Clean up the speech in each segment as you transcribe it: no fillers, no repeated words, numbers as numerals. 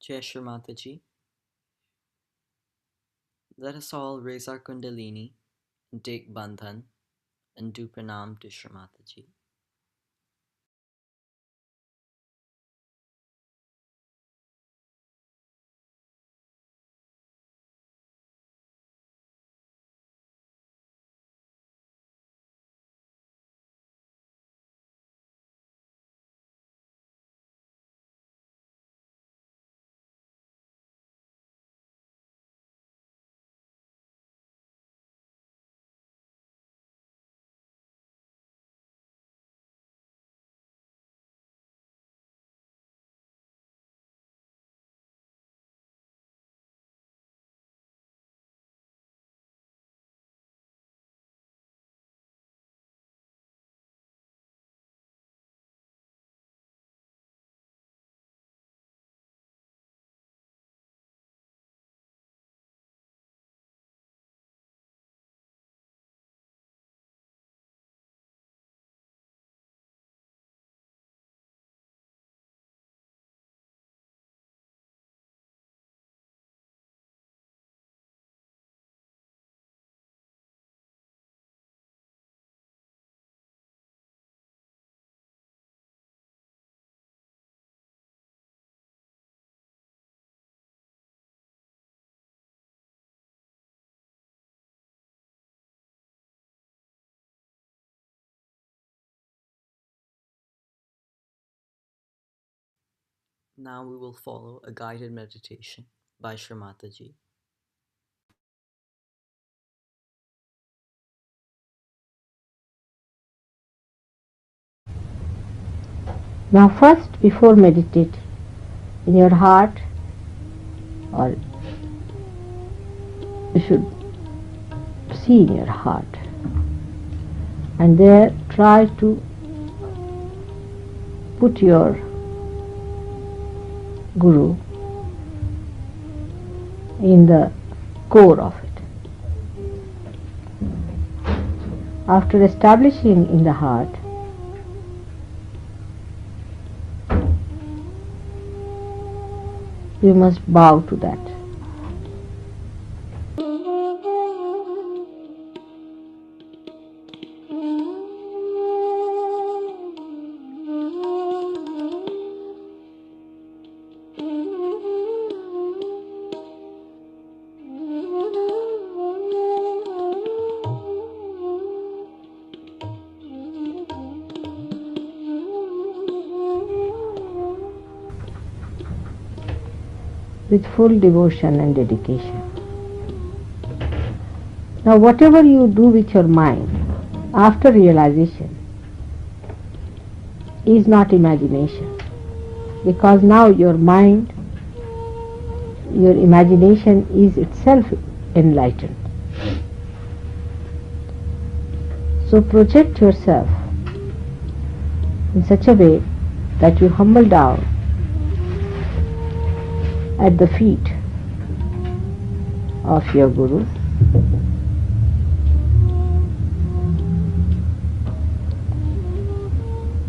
Shri Mataji, let us all raise our Kundalini and take Bandhan and do Pranam to Shri Mataji. Now we will follow a guided meditation by Shri Mataji. Now first, before meditate, in your heart, or you should see in your heart, and there try to put your Guru in the core of it. After establishing in the heart, you must bow to that. With full devotion and dedication. Now whatever you do with your mind after realization is not imagination, because now your mind, your imagination is itself enlightened. So project yourself in such a way that you humble down at the feet of your Guru,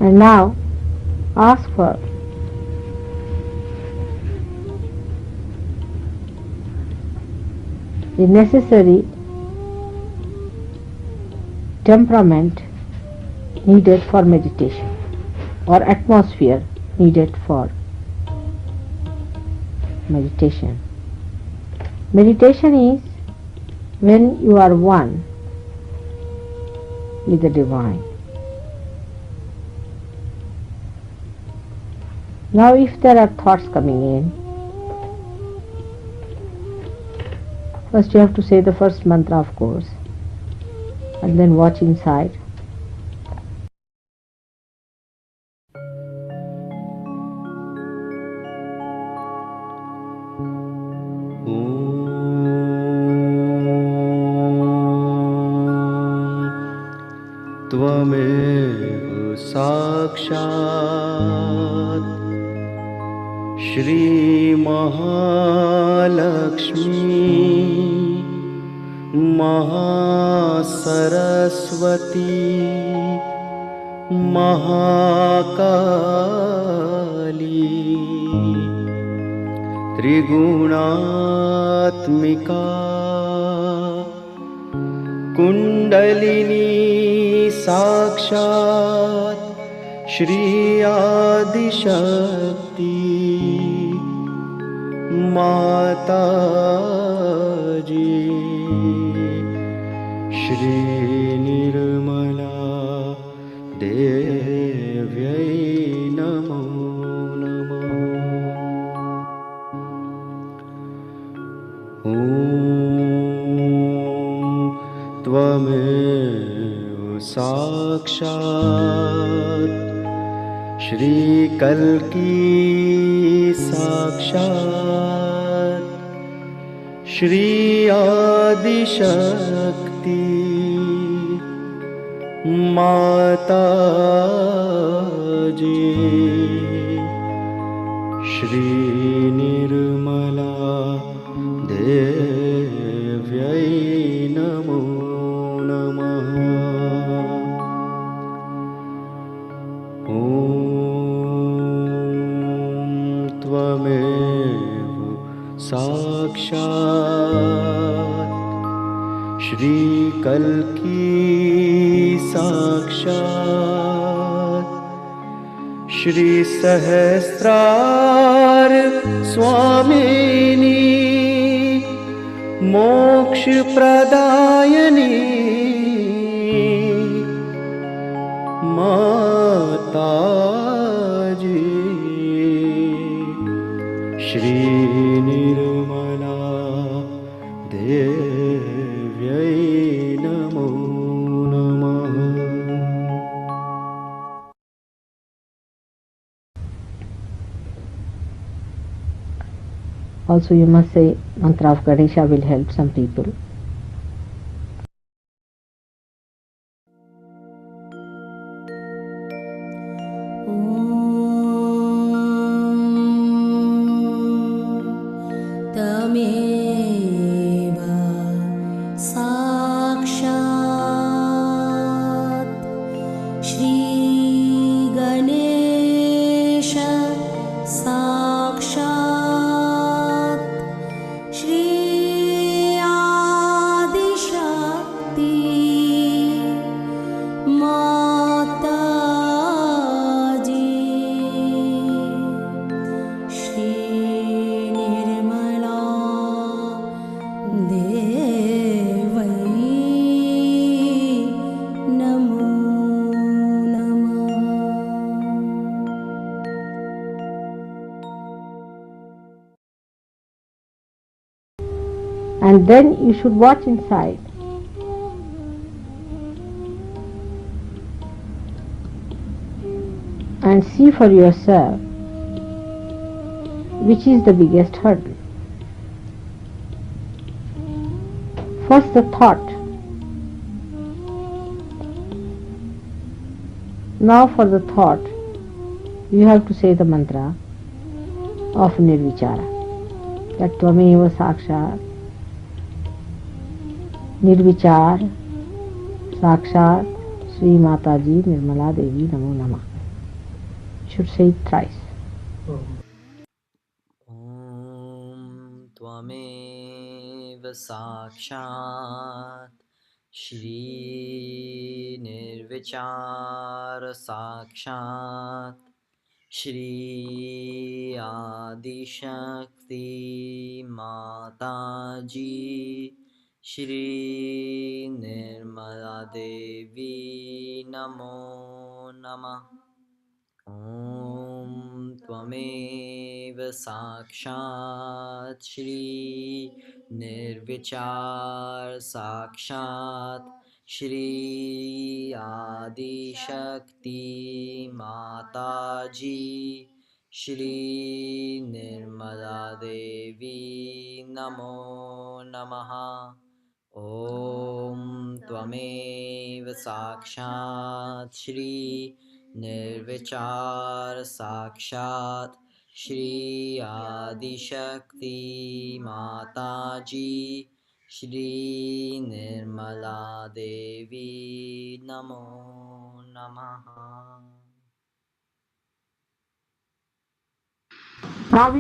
and now ask for the necessary temperament needed for meditation, or atmosphere needed for meditation. Meditation is when you are one with the Divine. Now if there are thoughts coming in, first you have to say the first mantra, of course, and then watch inside. त्वमेव साक्षात् श्री महालक्ष्मी महासरस्वती महाकाली त्रिगुणात्मिका कुंडलिनी साक्षात् श्री आदिशक्ति माताजी श्री निर्मला देव्यै नमो नमः। ॐ त्वमेव साक्षात् श्री कल्की साक्षात् श्री आदिशक्ति माताजी श्री निर्मला देव्यै नमो नमः। ॐ त्वमेव साक्षात् श्री कल्की साक्षात् श्री सहस्रार स्वामिनी मोक्ष प्रदायिनी माताजी Also, you must say mantra of Ganesha will help some people. तमेव साक्षात् श्रीगणेश साक्षात् श्री आदिशक्ति माताजी श्री निर्मला देवै नमो नमः। And then you should watch inside. And see for yourself which is the biggest hurdle. First, the thought. Now for the thought, you have to say the mantra of Nirvichara. That Tvameva Sakshat, Nirvichar, Sakshat, Shri Mataji, Nirmala Devi, Namo Namah. Should say it thrice. Om Tvameva Sakshat Shri Nirvichar Sakshat Shri Adi Shakti Mataji Shri Nirmala Devi Namo Namah. Om Tvameva Sakshat Shri Nirvichar Sakshat Shri Adi Shakti Mataji Shri Nirmala Devi Namo Namaha. Om Tvameva Sakshat Shri Nirvichar Sakshat Shri Adi Shakti Mataji Shri Nirmala Devi Namo Namaha.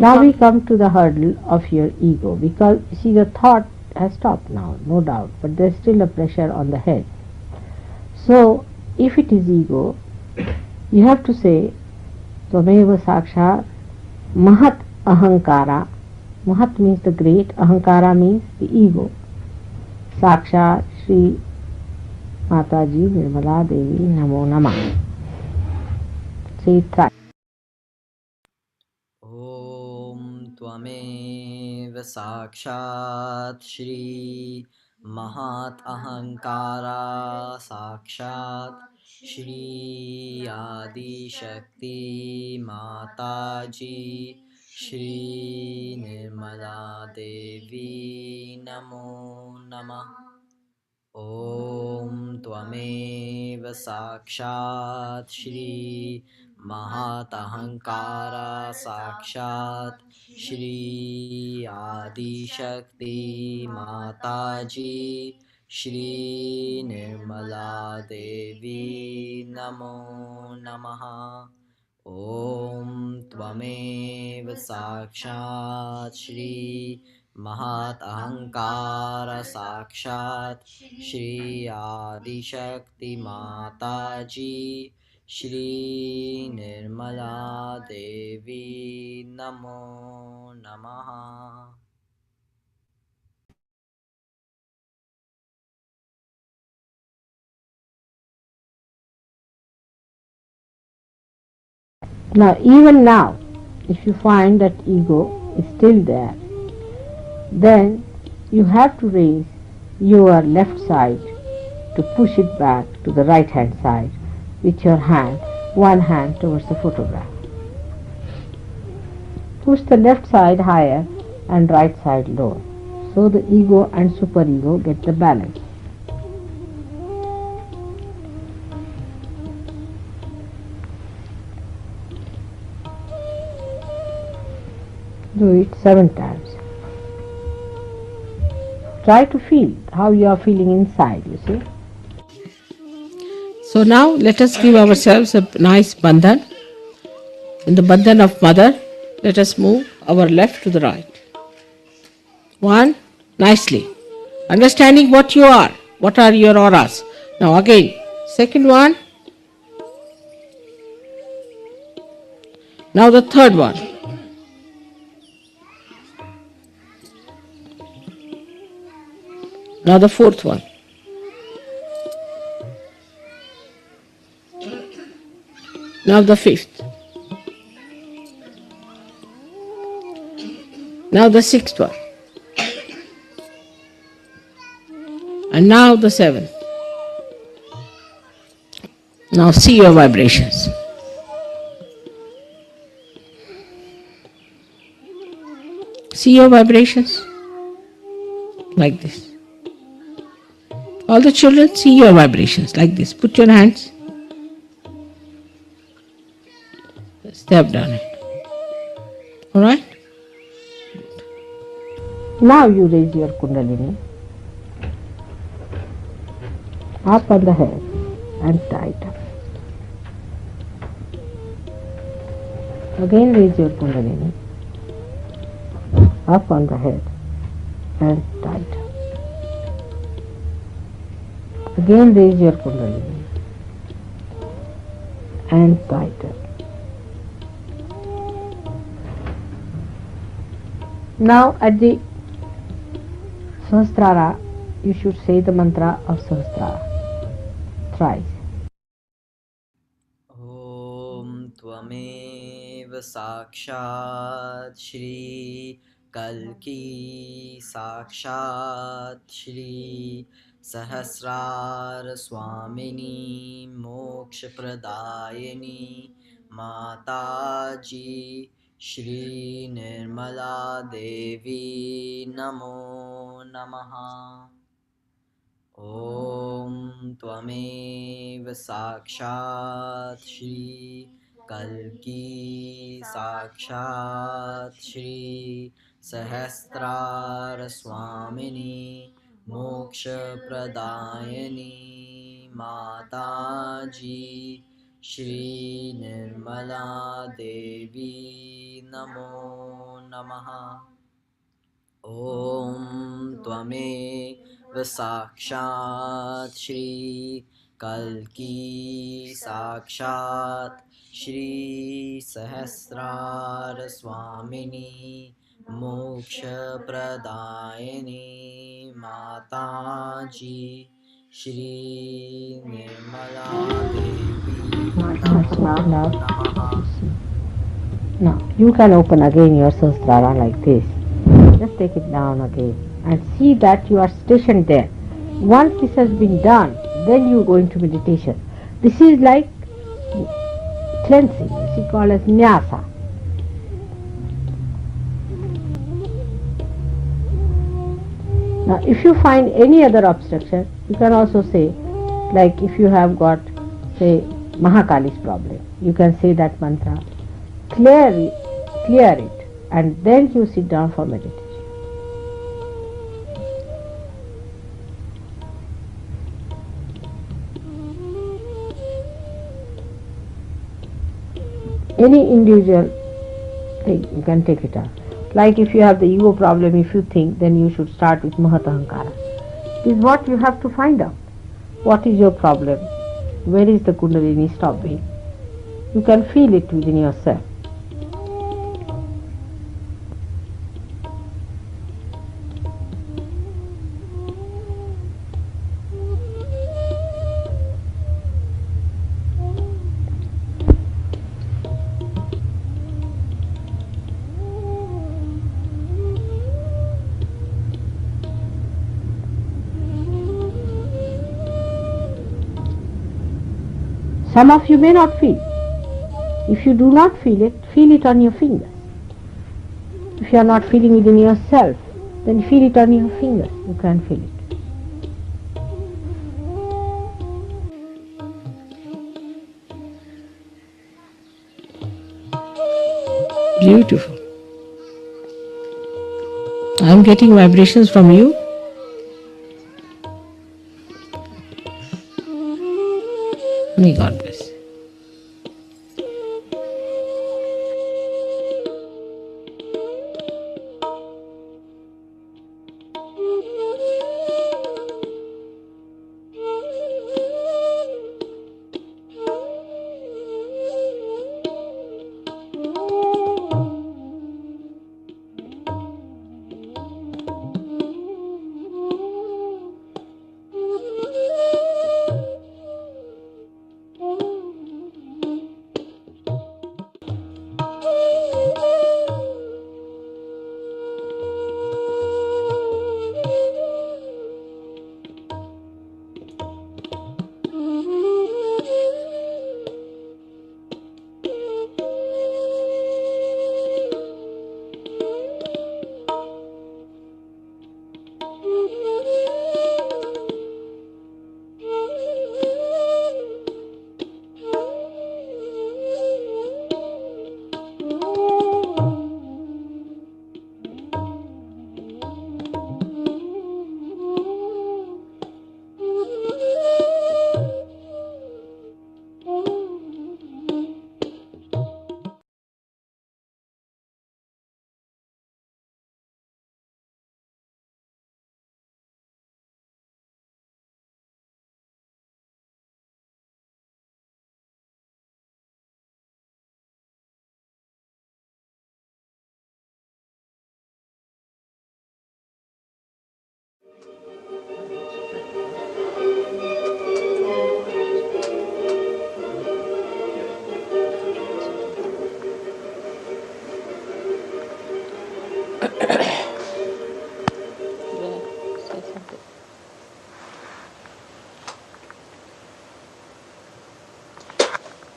Now we come to the hurdle of your ego, because see, the thought has stopped now, no doubt, but there is still a pressure on the head. So if it is ego, you have to say Tvameva Sakshat Mahat Ahankara. Mahat means the great, Ahankara means the ego. Sakshat Shri Mataji Nirmala Devi Namo Namah. Say it thrice. Om Tvameva Sakshat Shri Mahat Ahankara Sakshat Shri Adi Shakti Mataji Shri Nirmala Devi Namo Namah. Om Tvameva Sakshat Shri Mahat Ahankara Sakshat Shri Adi Shakti Mataji Shri Nirmala Devi Namo Namaha. Om Tvameva Sakshat Shri Mahat Ahankara Sakshat Shri Adi Shakti Mataji Shri Nirmala Devi Namo Namaha. Now, even now, if you find that ego is still there, then you have to raise your left side to push it back to the right hand side with your hand, one hand towards the photograph. Push the left side higher and right side lower. So the ego and superego get the balance. Do it 7 times. Try to feel how you are feeling inside, you see. So now let us give ourselves a nice bandhan. In the bandhan of mother, let us move our left to the right. One, nicely. Understanding what you are. What are your auras? Now again, second one. Now the third one. Now the fourth one. Now the fifth. Now the sixth one. And now the seventh. Now see your vibrations. See your vibrations. Like this. All the children, see your vibrations like this. Put your hands. Step down it. Alright? Now you raise your Kundalini up on the head and tighten. Again raise your Kundalini up on the head and tighten. Again raise your Kundalini and tighten. Now at the Sahasrara, you should say the mantra of Sahasrara thrice. Om Tvamev Sakshat Shri Kalki Sakshat Shri Sahasrar Swamini Moksha Pradayani Mataji Shri Nirmala Devi Namo Namaha. Om Tvamev Sakshat Shri Kalki Sakshat Shri Sahasrar Swamini Moksha Pradayani Mataji Shri Nirmala Devi Namo Namaha. Om Tvamev Sakshat Shri Kalki Sakshat Shri Sahasrar Swamini Moksha Pradayani Mataji Shri Nirmala Devi Namo Namaha. Now you can open again your Sahasrara like this. Just take it down again and see that you are stationed there. Once this has been done, then you go into meditation. This is like cleansing. This is called as nyasa. Now if you find any other obstruction, you can also say, like if you have got, say, Mahakali's problem, you can say that mantra, clear it, and then you sit down for meditation. Any individual thing, you can take it up. Like if you have the ego problem, if you think, then you should start with Mahatahankara. It is what you have to find out. What is your problem? Where is the Kundalini stopping? You can feel it within yourself. Some of you may not feel. If you do not feel it on your fingers. If If you are not feeling it in yourself, then feel it on your fingers. You can feel it. Beautiful. I'm getting vibrations from you. May God bless.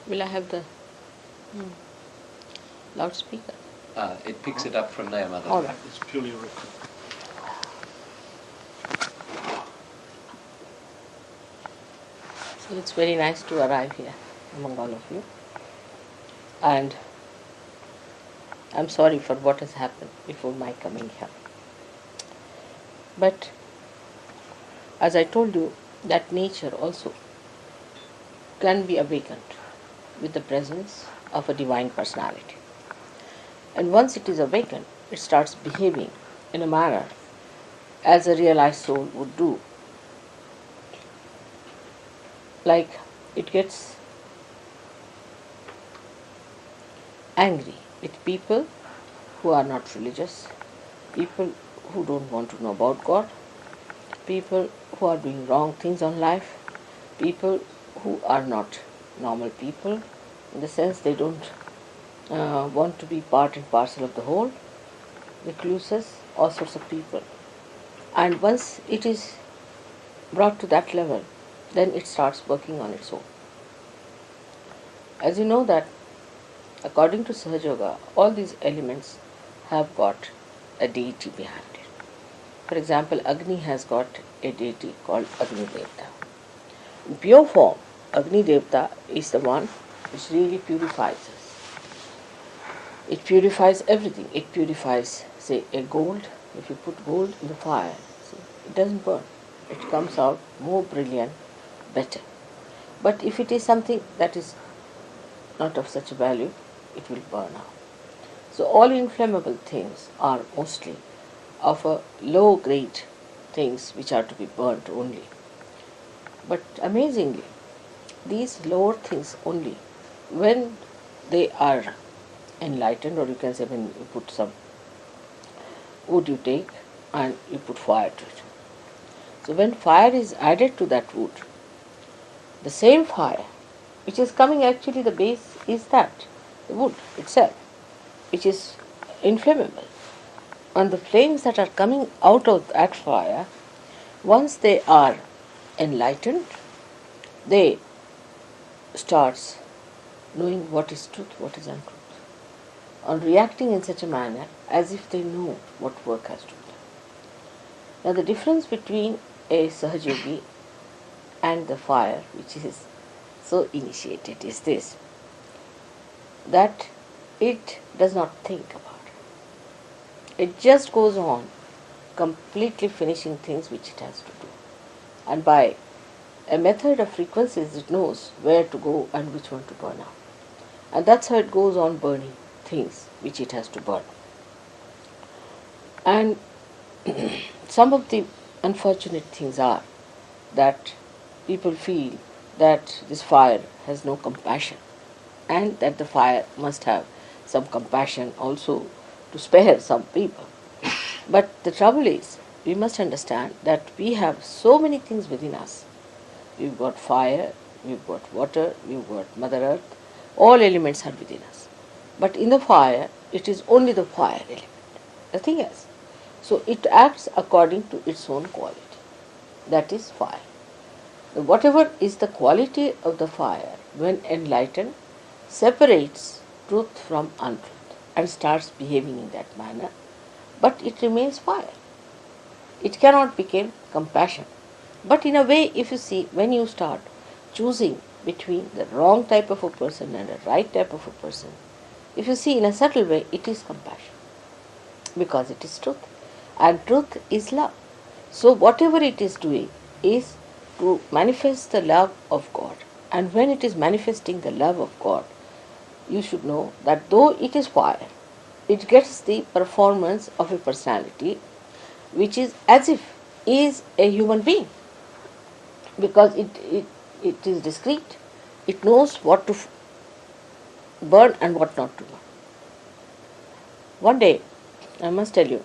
Will I have the loudspeaker? It picks it up from there, Mother. All right. It's purely a record. So it's very nice to arrive here among all of you. And I'm sorry for what has happened before my coming here. But as I told you, that nature also can be awakened with the presence of a divine personality. And once it is awakened, it starts behaving in a manner as a realized soul would do. Like it gets angry with people who are not religious, people who don't want to know about God, people who are doing wrong things on life, people who are not normal people, in the sense they don't want to be part and parcel of the whole, recluses, all sorts of people. And once it is brought to that level, then it starts working on its own. As you know that according to Sahaja Yoga, all these elements have got a deity behind it. For example, Agni has got a deity called Agni Devta. In pure form, Agni Devta is the one which really purifies us. It purifies everything. It purifies, say, a gold. If you put gold in the fire, see, it doesn't burn. It comes out more brilliant, better. But if it is something that is not of such a value, it will burn out. So all inflammable things are mostly of a low grade things which are to be burnt only. But amazingly, these lower things only, when they are enlightened, or you can say when you put some wood you take and you put fire to it. So when fire is added to that wood, the same fire which is coming, actually the base is that, the wood itself, which is inflammable. And the flames that are coming out of that fire, once they are enlightened, they starts knowing what is truth, what is untruth. on reacting in such a manner as if they know what work has to be done. Now the difference between a Sahajogi and the fire, which is so initiated, is this, that it does not think about it. It just goes on completely finishing things which it has to do. And by a method of frequencies, it knows where to go and which one to burn out. And that's how it goes on burning things which it has to burn. And some of the unfortunate things are that people feel that this fire has no compassion, and that the fire must have some compassion also to spare some people. But the trouble is, we must understand that we have so many things within us. We've got fire, we've got water, we've got Mother Earth, all elements are within us. But in the fire, it is only the fire element, nothing else. So it acts according to its own quality. That is fire. Whatever is the quality of the fire, when enlightened, separates truth from untruth and starts behaving in that manner, but it remains fire. It cannot become compassion. But in a way, if you see, when you start choosing between the wrong type of a person and a right type of a person, if you see in a subtle way, it is compassion, because it is truth. And truth is love. So whatever it is doing is to manifest the love of God. And when it is manifesting the love of God, you should know that though it is fire, it gets the performance of a personality which is as if is a human being, because it is discreet. It knows what to burn and what not to burn. One day, I must tell you,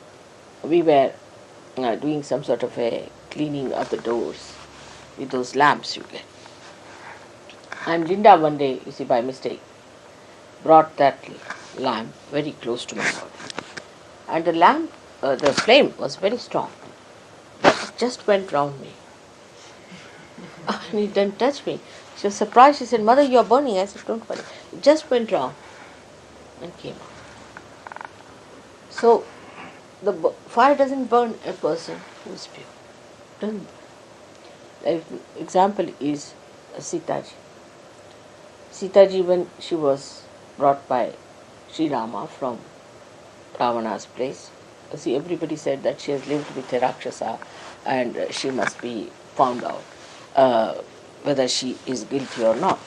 we were doing some sort of a cleaning of the doors with those lamps you get. And Linda one day, you see, by mistake, brought that lamp very close to my body. And the lamp, the flame was very strong, but it just went round me. And it didn't touch me. She was surprised. She said, "Mother, you are burning." I said, "Don't worry." It just went round and came out. So, the fire doesn't burn a person who is pure. Doesn't burn. An example is Sitaji. Sitaji, when she was brought by Sri Rama from Ravana's place, see, everybody said that she has lived with a Rakshasa and she must be found out whether she is guilty or not.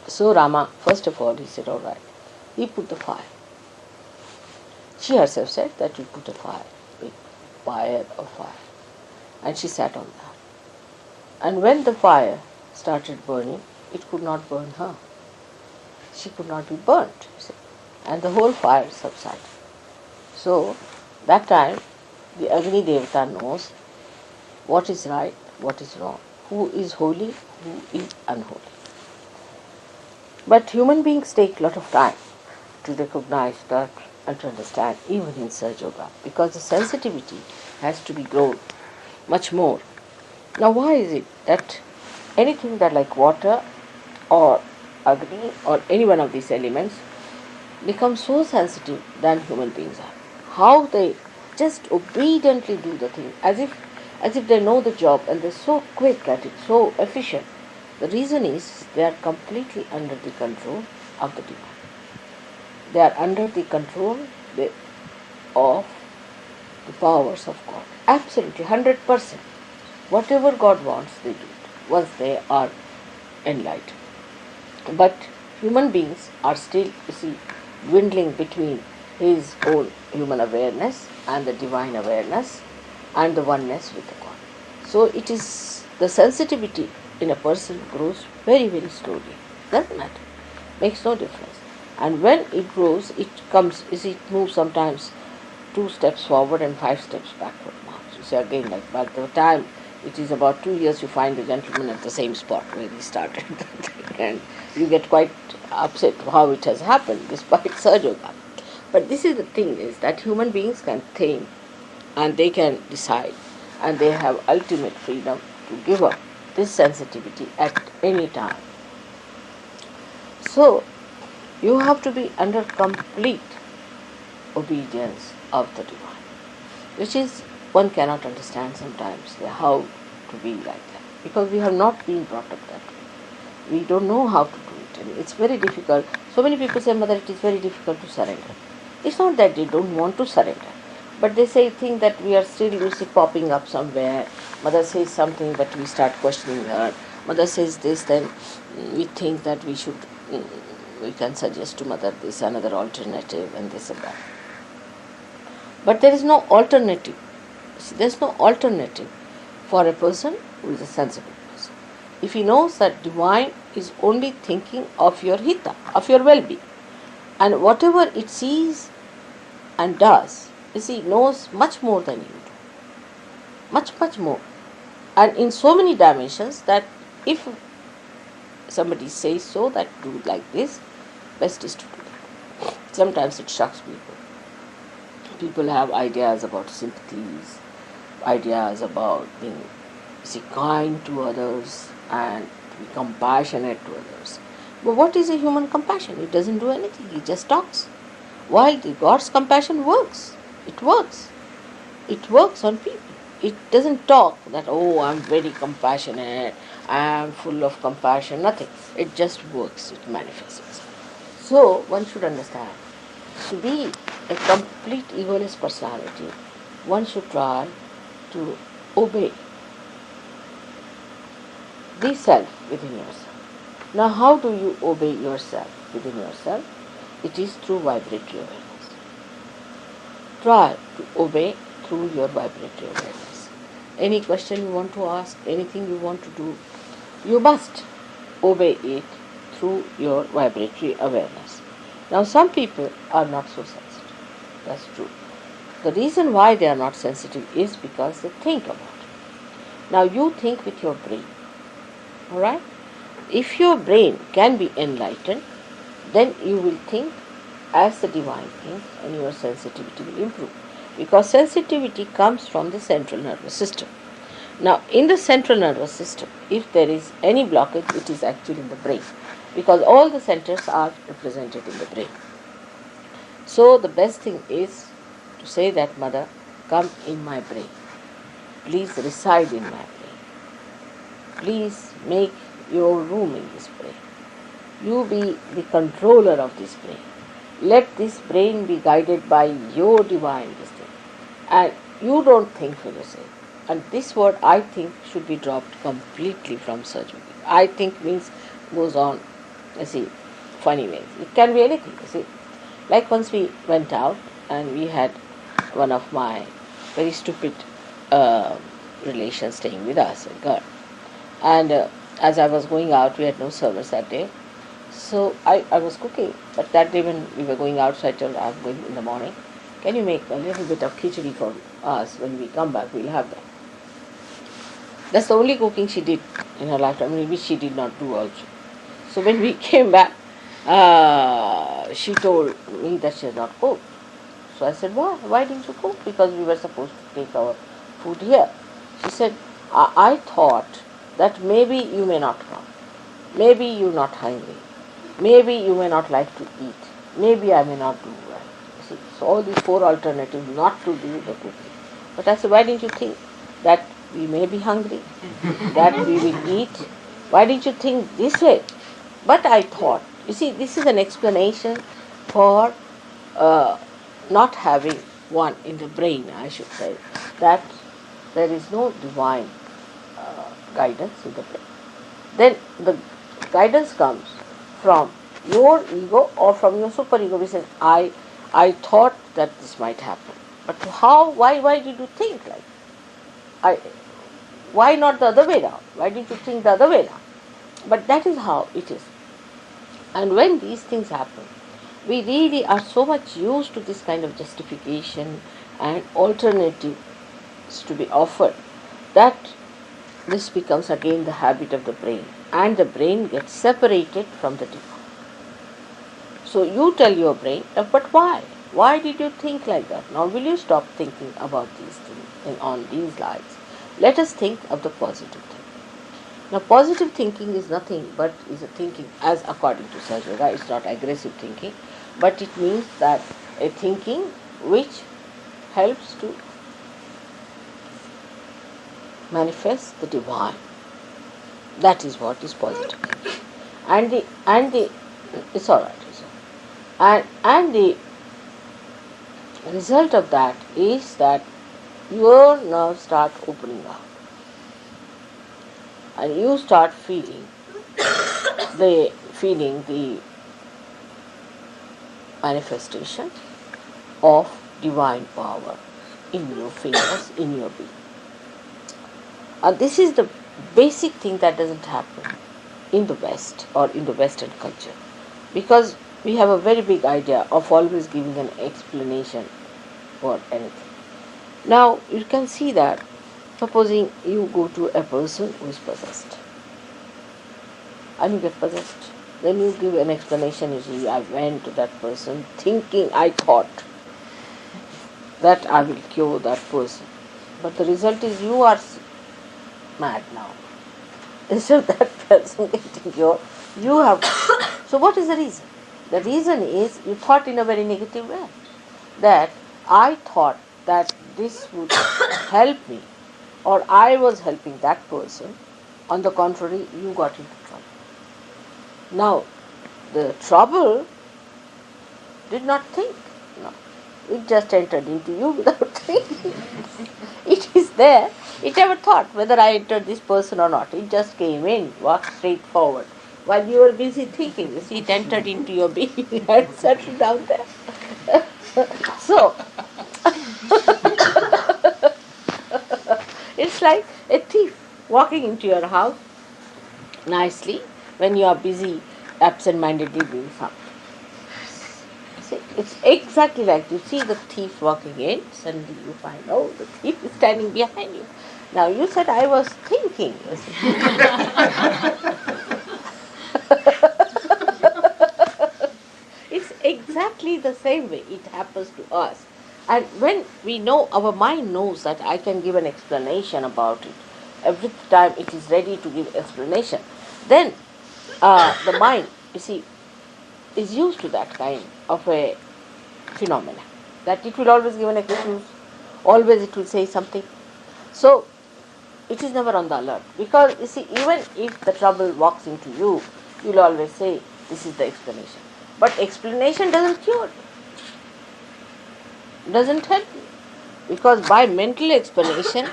So Rama, first of all, he said, all right. He put the fire. She herself said that you put a fire, big fire of fire. And she sat on that. And when the fire started burning, it could not burn her. She could not be burnt, you see. And the whole fire subsided. So, that time, the Agni Devata knows what is right, what is wrong, who is holy, who is unholy. But human beings take a lot of time to recognize that and to understand, even in Sahaja Yoga, because the sensitivity has to be grown much more. Now, why is it that anything that like water or Agni or any one of these elements becomes so sensitive than human beings are? How they just obediently do the thing as if they know the job, and they're so quick at it, so efficient. The reason is they are completely under the control of the divine. They are under the control of the powers of God. Absolutely, 100%. Whatever God wants, they do it once they are enlightened. But human beings are still, you see, dwindling between his own human awareness and the divine awareness and the oneness with the God. So it is the sensitivity in a person grows very, very slowly. Doesn't matter. Makes no difference. And when it grows, it comes, you see, it moves sometimes 2 steps forward and 5 steps backward. You see, again, like by the time it is about 2 years, you find the gentleman at the same spot where he started. And you get quite upset how it has happened despite Sahaja Yoga. But this is the thing, is that human beings can think and they can decide, and they have ultimate freedom to give up this sensitivity at any time. So, You have to be under complete obedience of the divine, which is one cannot understand sometimes how to be like that, because we have not been brought up that way. We don't know how to do it, and it's very difficult. So many people say, Mother, it is very difficult to surrender. It's not that they don't want to surrender, but they think that we are still popping up somewhere. Mother says something, but we start questioning her. Mother says this, then we think that we can suggest to Mother this another alternative and this and that. But there is no alternative. See, there is no alternative for a person who is a sensible person. If he knows that divine is only thinking of your hita, of your well-being, and whatever it sees and does, knows much more than you do. Much, much more. And in so many dimensions that if somebody says so, that do like this, best is to do that. Sometimes it shocks people. People have ideas about sympathies, ideas about being kind to others and to be compassionate to others. But what is a human compassion? It doesn't do anything, it just talks. While the God's compassion works. It works. It works on people. It doesn't talk that, oh, I'm very compassionate, I'm full of compassion, nothing. It just works, it manifests itself. So one should understand, to be a complete egoless personality, one should try to obey the self within yourself. Now, how do you obey yourself within yourself? It is through vibratory awareness. Try to obey through your vibratory awareness. Any question you want to ask, anything you want to do, you must obey it through your vibratory awareness. Now, some people are not so sensitive. That's true. The reason why they are not sensitive is because they think about it. Now, you think with your brain. Alright? If your brain can be enlightened, then you will think as the divine thinks and your sensitivity will improve. Because sensitivity comes from the central nervous system. Now, in the central nervous system, if there is any blockage, it is actually in the brain. Because all the centers are represented in the brain. So, the best thing is to say that, Mother, come in my brain. Please reside in my brain. Please make your room in this brain. You be the controller of this brain. Let this brain be guided by your divine wisdom. And you don't think for yourself. And this word, I think, should be dropped completely from surgery. I think means goes on, funny ways. It can be anything, Like once we went out and we had one of my very stupid relations staying with us, a girl. And as I was going out, we had no service that day. So I was cooking, but that day when we were going out, so I told her, I'm going in the morning. Can you make a little bit of khichdi for us? When we come back, we'll have that. That's the only cooking she did in her lifetime, which she did not do also. So when we came back, she told me that she had not cooked. So I said, why? Why didn't you cook? Because we were supposed to take our food here. She said, I thought that maybe you may not come. Maybe you're not hungry. Maybe you may not like to eat. Maybe I may not do well. So all these four alternatives not to do the cooking. But I said, why didn't you think that we may be hungry, that we will eat? Why didn't you think this way? But I thought, this is an explanation for not having one in the brain, I should say, that there is no divine guidance in the brain. Then the guidance comes from your ego or from your superego, which says, I thought that this might happen. But why did you think like why not the other way around? Why did you think the other way around? But that is how it is. And when these things happen, we really are so much used to this kind of justification and alternatives to be offered that this becomes again the habit of the brain, and the brain gets separated from the divine. So you tell your brain, but why? Why did you think like that? Now will you stop thinking about these things and on these lines? Let us think of the positive thing. Now, positive thinking is nothing but is a thinking, as according to Saj Yoga, it's not aggressive thinking, but it means that a thinking which helps to manifest the divine. That is what is positive thinking. And the it's all right. It's all right. And the result of that is that your nerves start opening up, and you start feeling the manifestation of divine power in your fingers, in your being. And this is the basic thing that doesn't happen in the West or in the Western culture, because we have a very big idea of always giving an explanation for anything. Now you can see that, supposing you go to a person who is possessed and you get possessed, then you give an explanation. You see, I went to that person thinking, I thought that I will cure that person, but the result is you are mad now. Instead of that person getting cured, you have. So what is the reason? The reason is you thought in a very negative way, that I thought that this would help me, or I was helping that person. On the contrary, you got into trouble. Now, the trouble did not think. No. It just entered into you without thinking. It is there. It never thought whether I entered this person or not. It just came in, walked straight forward. While you were busy thinking, you see, it entered into your being and settled down there. So, it's like a thief walking into your house nicely when you are busy absent-mindedly doing something. See, it's exactly like you see the thief walking in, suddenly you find, oh, the thief is standing behind you. Now you said I was thinking. It's exactly the same way it happens to us. And when we know, our mind knows that I can give an explanation about it, every time it is ready to give explanation, then the mind, you see, is used to that kind of a phenomena, that it will always give an excuse, always it will say something. So it is never on the alert, because you see, even if the trouble walks into you, you will always say, this is the explanation. But explanation doesn't cure you, doesn't help you, because by mental explanation,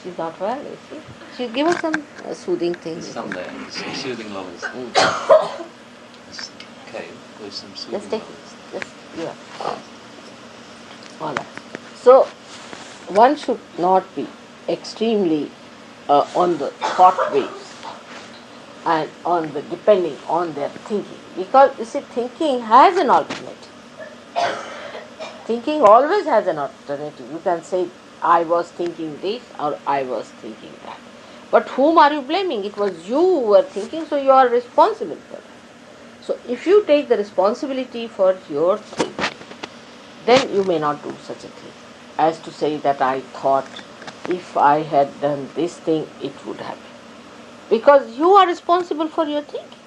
she's not well, you see. She'll give us some soothing things. Some there, some soothing lovers. Okay, there's some soothing Let's take lovers. it. Let's give up. All right. So, one should not be extremely on the thought waves and on the depending on their thinking, because you see, thinking has an alternative. Thinking always has an alternative. You can say, I was thinking this or I was thinking that. But whom are you blaming? It was you who were thinking, so you are responsible for it. So if you take the responsibility for your thinking, then you may not do such a thing as to say that I thought if I had done this thing it would happen. Because you are responsible for your thinking.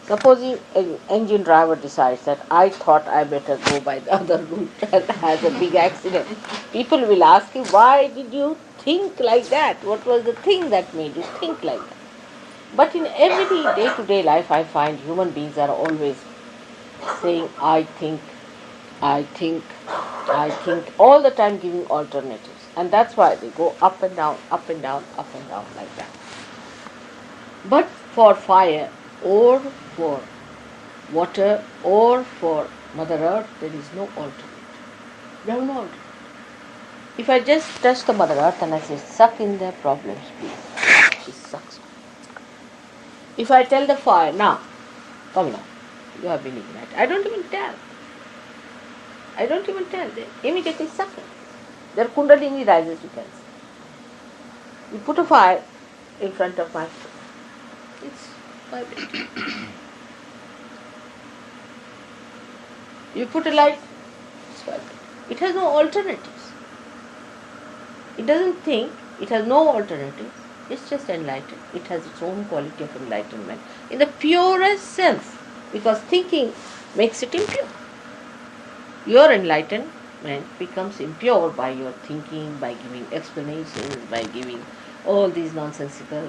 Supposing an engine driver decides that I thought I better go by the other route and has a big accident, people will ask him, why did you think like that? What was the thing that made you think like that? But in every day-to-day life, I find human beings are always saying, I think, all the time giving alternatives. And that's why they go up and down, up and down, up and down like that. But for fire or for water or for Mother Earth, there is no alternative. There is no alternative. If I just touch the Mother Earth and I say, suck in their problems, please, she sucks. If I tell the fire, now, come now, you have been ignited. I don't even tell. They immediately suck it. Their kundalini rises, you can see. You put a fire in front of my foot. It's vibrating. You put a light, it's vibrating. It has no alternatives. It doesn't think It has no alternative. It's just enlightened. It has its own quality of enlightenment in the purest sense, because thinking makes it impure. Your enlightenment becomes impure by your thinking, by giving explanations, by giving all these nonsensical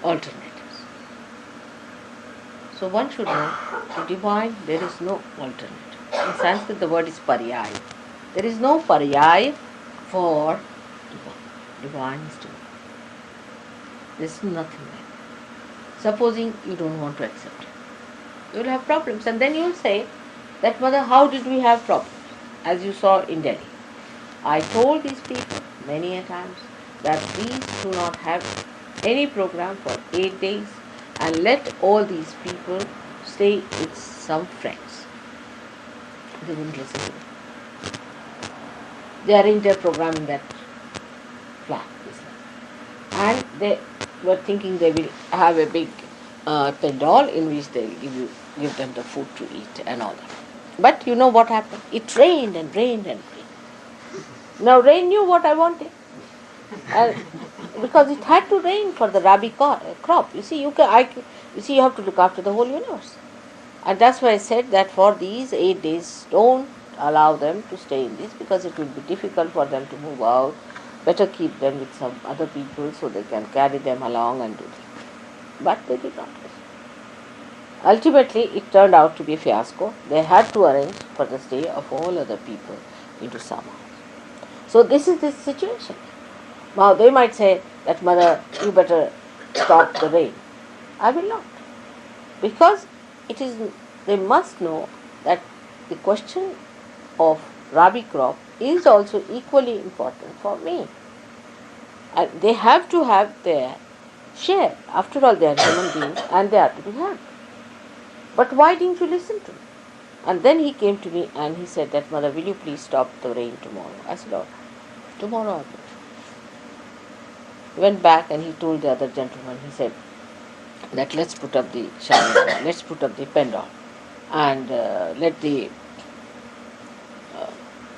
alternatives. So one should know the divine, there is no alternative. In Sanskrit, the word is paryaya. There is no paryaya for divine. Divine is divine. There is nothing like that. Supposing you don't want to accept it, you will have problems, and then you will say that, Mother, how did we have problems? As you saw in Delhi, I told these people many a times that please do not have any program for 8 days and let all these people stay with some friends. They wouldn't listen to me. They arranged their program in that flat, and they were thinking they will have a big pandal in which they will give them the food to eat and all that. But you know what happened? It rained and rained and rained. Now rain knew what I wanted, and because it had to rain for the rabi crop. You see, you have to look after the whole universe, and that's why I said that for these 8 days, don't allow them to stay in this, because it will be difficult for them to move out. Better keep them with some other people so they can carry them along and do things. But they did not listen. Ultimately, it turned out to be a fiasco. They had to arrange for the stay of all other people into summer. So this is the situation. Now they might say that, Mother, you better stop the rain. I will not. Because they must know that the question of rabi crop is also equally important for me. And they have to have their share. After all, they are human beings and they are to be helped. But why didn't you listen to me? And then he came to me and he said that, Mother, will you please stop the rain tomorrow? I said, oh, tomorrow I will. He went back and he told the other gentleman, he said that let's put up the shaman, let's put up the pendant, and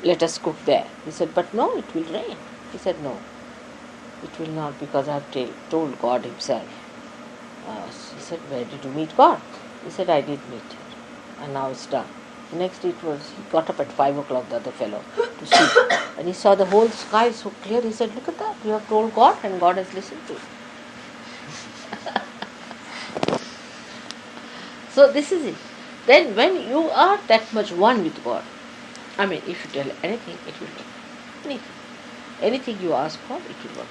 let us cook there. He said, but no, it will rain. He said, no, it will not, because I have told God himself. He said, where did you meet God? He said, I did meet him, and now it's done. Next he got up at 5 o'clock, the other fellow, to sleep, and he saw the whole sky so clear. He said, look at that, you have told God and God has listened to you. So this is it. Then when you are that much one with God, I mean, if you tell anything, it will work. Anything. Anything you ask for, it will work.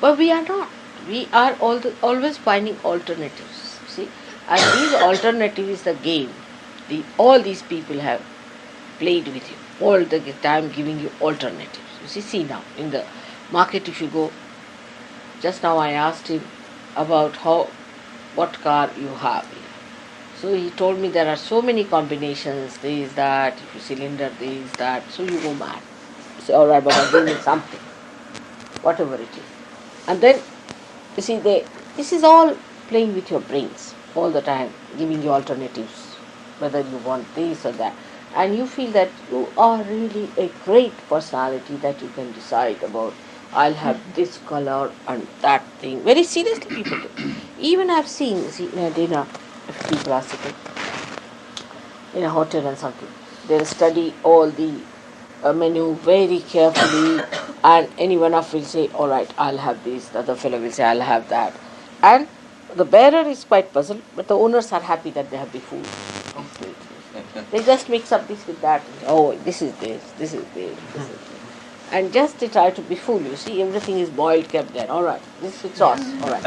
But we are not. We are always finding alternatives. See? And these alternatives is the game. All these people have played with you all the time, giving you alternatives. You see now, in the market if you go, just now I asked him about what car you have. So he told me there are so many combinations, this, that, if you cylinder, this, that, so you go mad. You say, alright Baba, give me something, whatever it is. And then, you see, this is all playing with your brains all the time, giving you alternatives, whether you want this or that. And you feel that you are really a great personality that you can decide about, I'll have this color and that thing. Very seriously people do. Even I've seen, in a dinner, if people are sitting in a hotel and something, they'll study all the menu very carefully, and any one of will say, all right, I'll have this, the other fellow will say, I'll have that. And the bearer is quite puzzled, but the owners are happy that they have befooled. They just mix up this with that. Oh, this is this, this is this, this is this. And just they try to befool you. See, everything is boiled, kept there. All right, this with sauce. All right,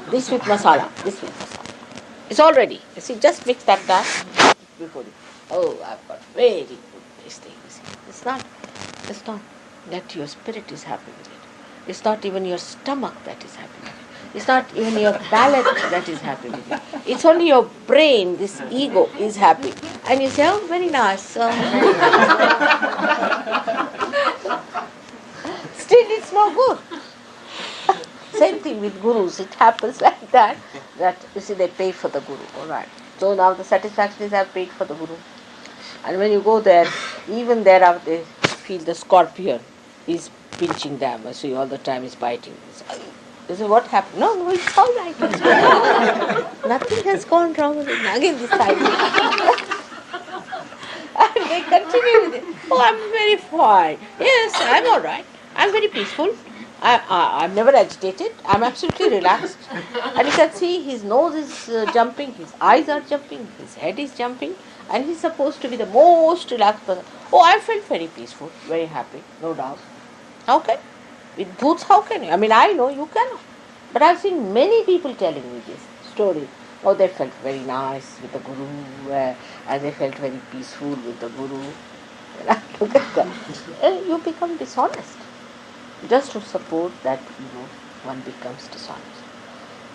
this with masala. This with masala. It's all ready. You see, just mix that before you. Oh, I've got very good this thing. You see, it's not that your spirit is happy with it. It's not even your stomach that is happy with it. It's not even your palate that is happy with it. It's only your brain, this ego, is happy. And you say, oh, very nice. Oh, very nice. Still, it's no good. Same thing with gurus. It happens like that you see, they pay for the guru. All right. So now the satisfaction is I've paid for the guru. And when you go there, even there they feel the scorpion is pinching them. I see all the time he's biting. This is what happened. No, no, it's all right. It's all right. Nothing has gone wrong with it. Again, this side. And they continue with it. Oh, I'm very fine. Yes, I'm all right. I'm very peaceful. I'm never agitated. I'm absolutely relaxed. And you can see his nose is jumping, his eyes are jumping, his head is jumping, and he's supposed to be the most relaxed person. Oh, I felt very peaceful, very happy, no doubt. How can? With booths, how can you? I mean, I know you cannot. But I've seen many people telling me this story. Oh, they felt very nice with the Guru, and they felt very peaceful with the Guru. And I look at them. You become dishonest. Just to support that, one becomes dishonest.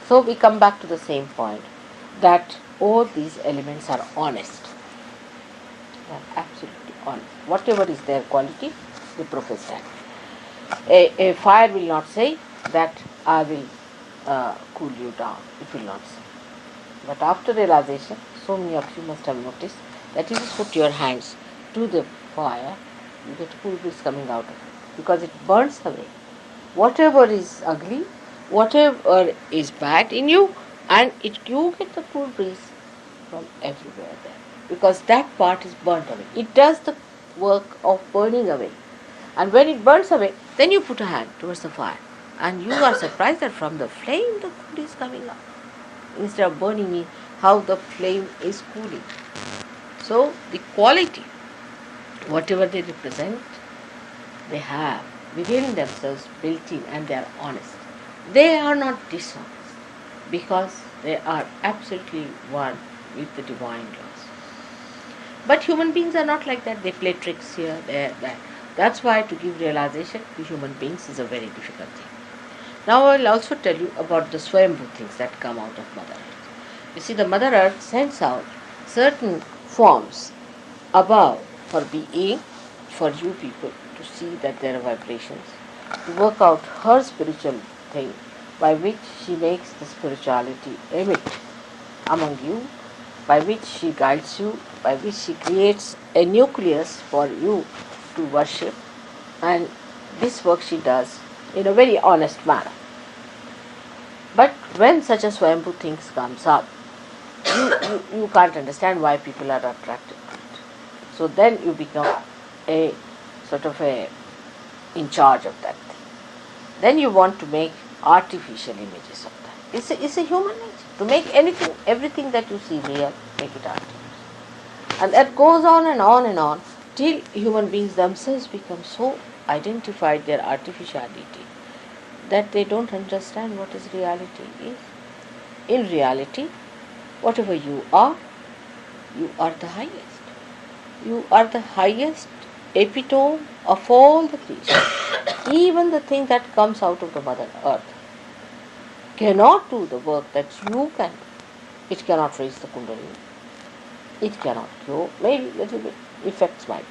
So we come back to the same point, that all these elements are honest. They are absolutely honest. Whatever is their quality, they profess that. A fire will not say that I will cool you down. It will not say. But after realization, so many of you must have noticed that if you put your hands to the fire, you get cool breeze coming out of it, because it burns away whatever is ugly, whatever is bad in you, and you get the cool breeze from everywhere there, because that part is burnt away. It does the work of burning away. And when it burns away, then you put a hand towards the fire, and you are surprised that from the flame the food is coming up. Instead of burning me, how the flame is cooling. So the quality, whatever they represent, they have within themselves built in, and they are honest. They are not dishonest, because they are absolutely one with the divine laws. But human beings are not like that. They play tricks here, there, that. That's why to give realization to human beings is a very difficult thing. Now I will also tell you about the Swayambhu things that come out of Mother Earth. You see, the Mother Earth sends out certain forms above for being, for you people to see that there are vibrations, to work out her spiritual thing by which she makes the spirituality emit among you, by which she guides you, by which she creates a nucleus for you to worship, and this work she does in a very honest manner. But when such a Swayambhu things comes up, you can't understand why people are attracted to it. So then you become a sort of in charge of that thing. Then you want to make artificial images of that. It's a human nature to make everything that you see real, make it artificial. And that goes on and on and on till human beings themselves become so identified their artificiality that they don't understand what is reality is. In reality, whatever you are the highest. You are the highest epitome of all the creation. Even the thing that comes out of the Mother Earth cannot do the work that you can do. It cannot raise the Kundalini. It cannot cure, maybe little bit effects might.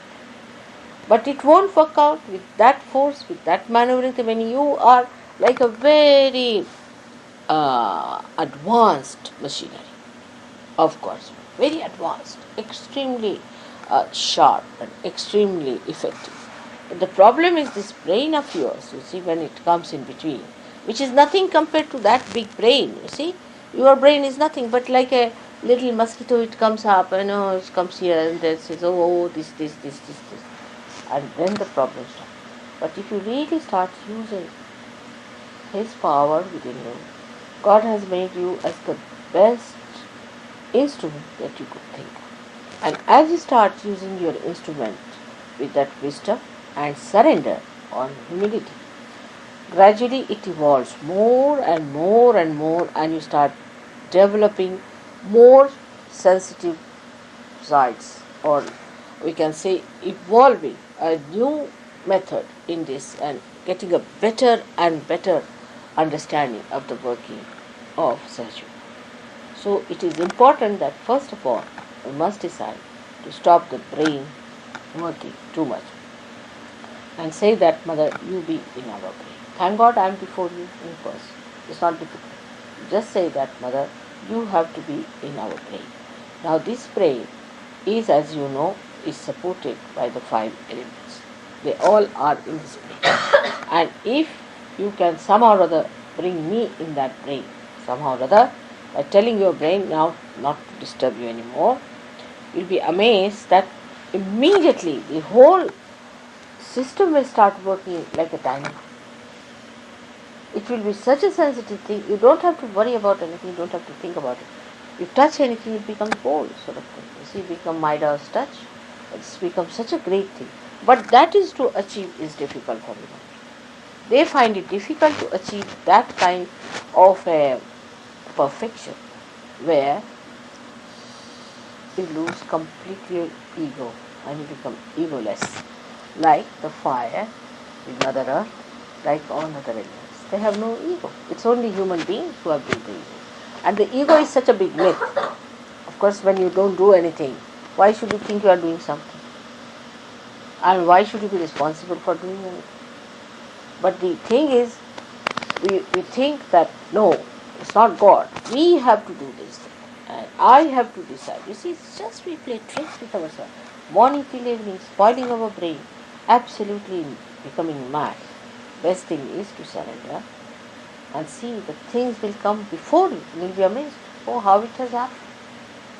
But it won't work out with that force, with that maneuvering. When you are like a very advanced machinery, of course, very advanced, extremely sharp and extremely effective. But the problem is this brain of yours, you see, when it comes in between, which is nothing compared to that big brain, you see. Your brain is nothing but like a little mosquito. It comes up and it comes here and then says, oh, this. And then the problem starts. But if you really start using His power within you, God has made you as the best instrument that you could think of. And as you start using your instrument with that wisdom and surrender on humility, gradually it evolves more and more and more, and you start developing more sensitive sides, or we can say evolving a new method in this and getting a better and better understanding of the working of Saju. So it is important that first of all we must decide to stop the brain working too much and say that, Mother, you be in our brain. Thank God I am before you in person. It's not difficult. Just say that, Mother, you have to be in our brain. Now this brain is, as you know, is supported by the 5 elements. They all are in this brain. And if you can somehow or other bring me in that brain, somehow or other, by telling your brain now not to disturb you anymore, you'll be amazed that immediately the whole system will start working like a dynamo. It will be such a sensitive thing, you don't have to worry about anything, you don't have to think about it. You touch anything, it becomes cold, sort of thing. You see, become Midas touch. It's become such a great thing. But that is to achieve is difficult for them. They find it difficult to achieve that kind of a perfection where you lose completely your ego and you become egoless. Like the fire, the Mother Earth, like all other elements. They have no ego. It's only human beings who have built the ego. And the ego is such a big myth. Of course, when you don't do anything, why should you think you are doing something? And why should you be responsible for doing anything? But the thing is, we think that no, it's not God. We have to do this thing. And I have to decide. You see, it's just we play tricks with ourselves. Morning till evening, spoiling our brain, absolutely becoming mad. Best thing is to surrender and see that things will come before you. You will be amazed. Oh, how it has happened.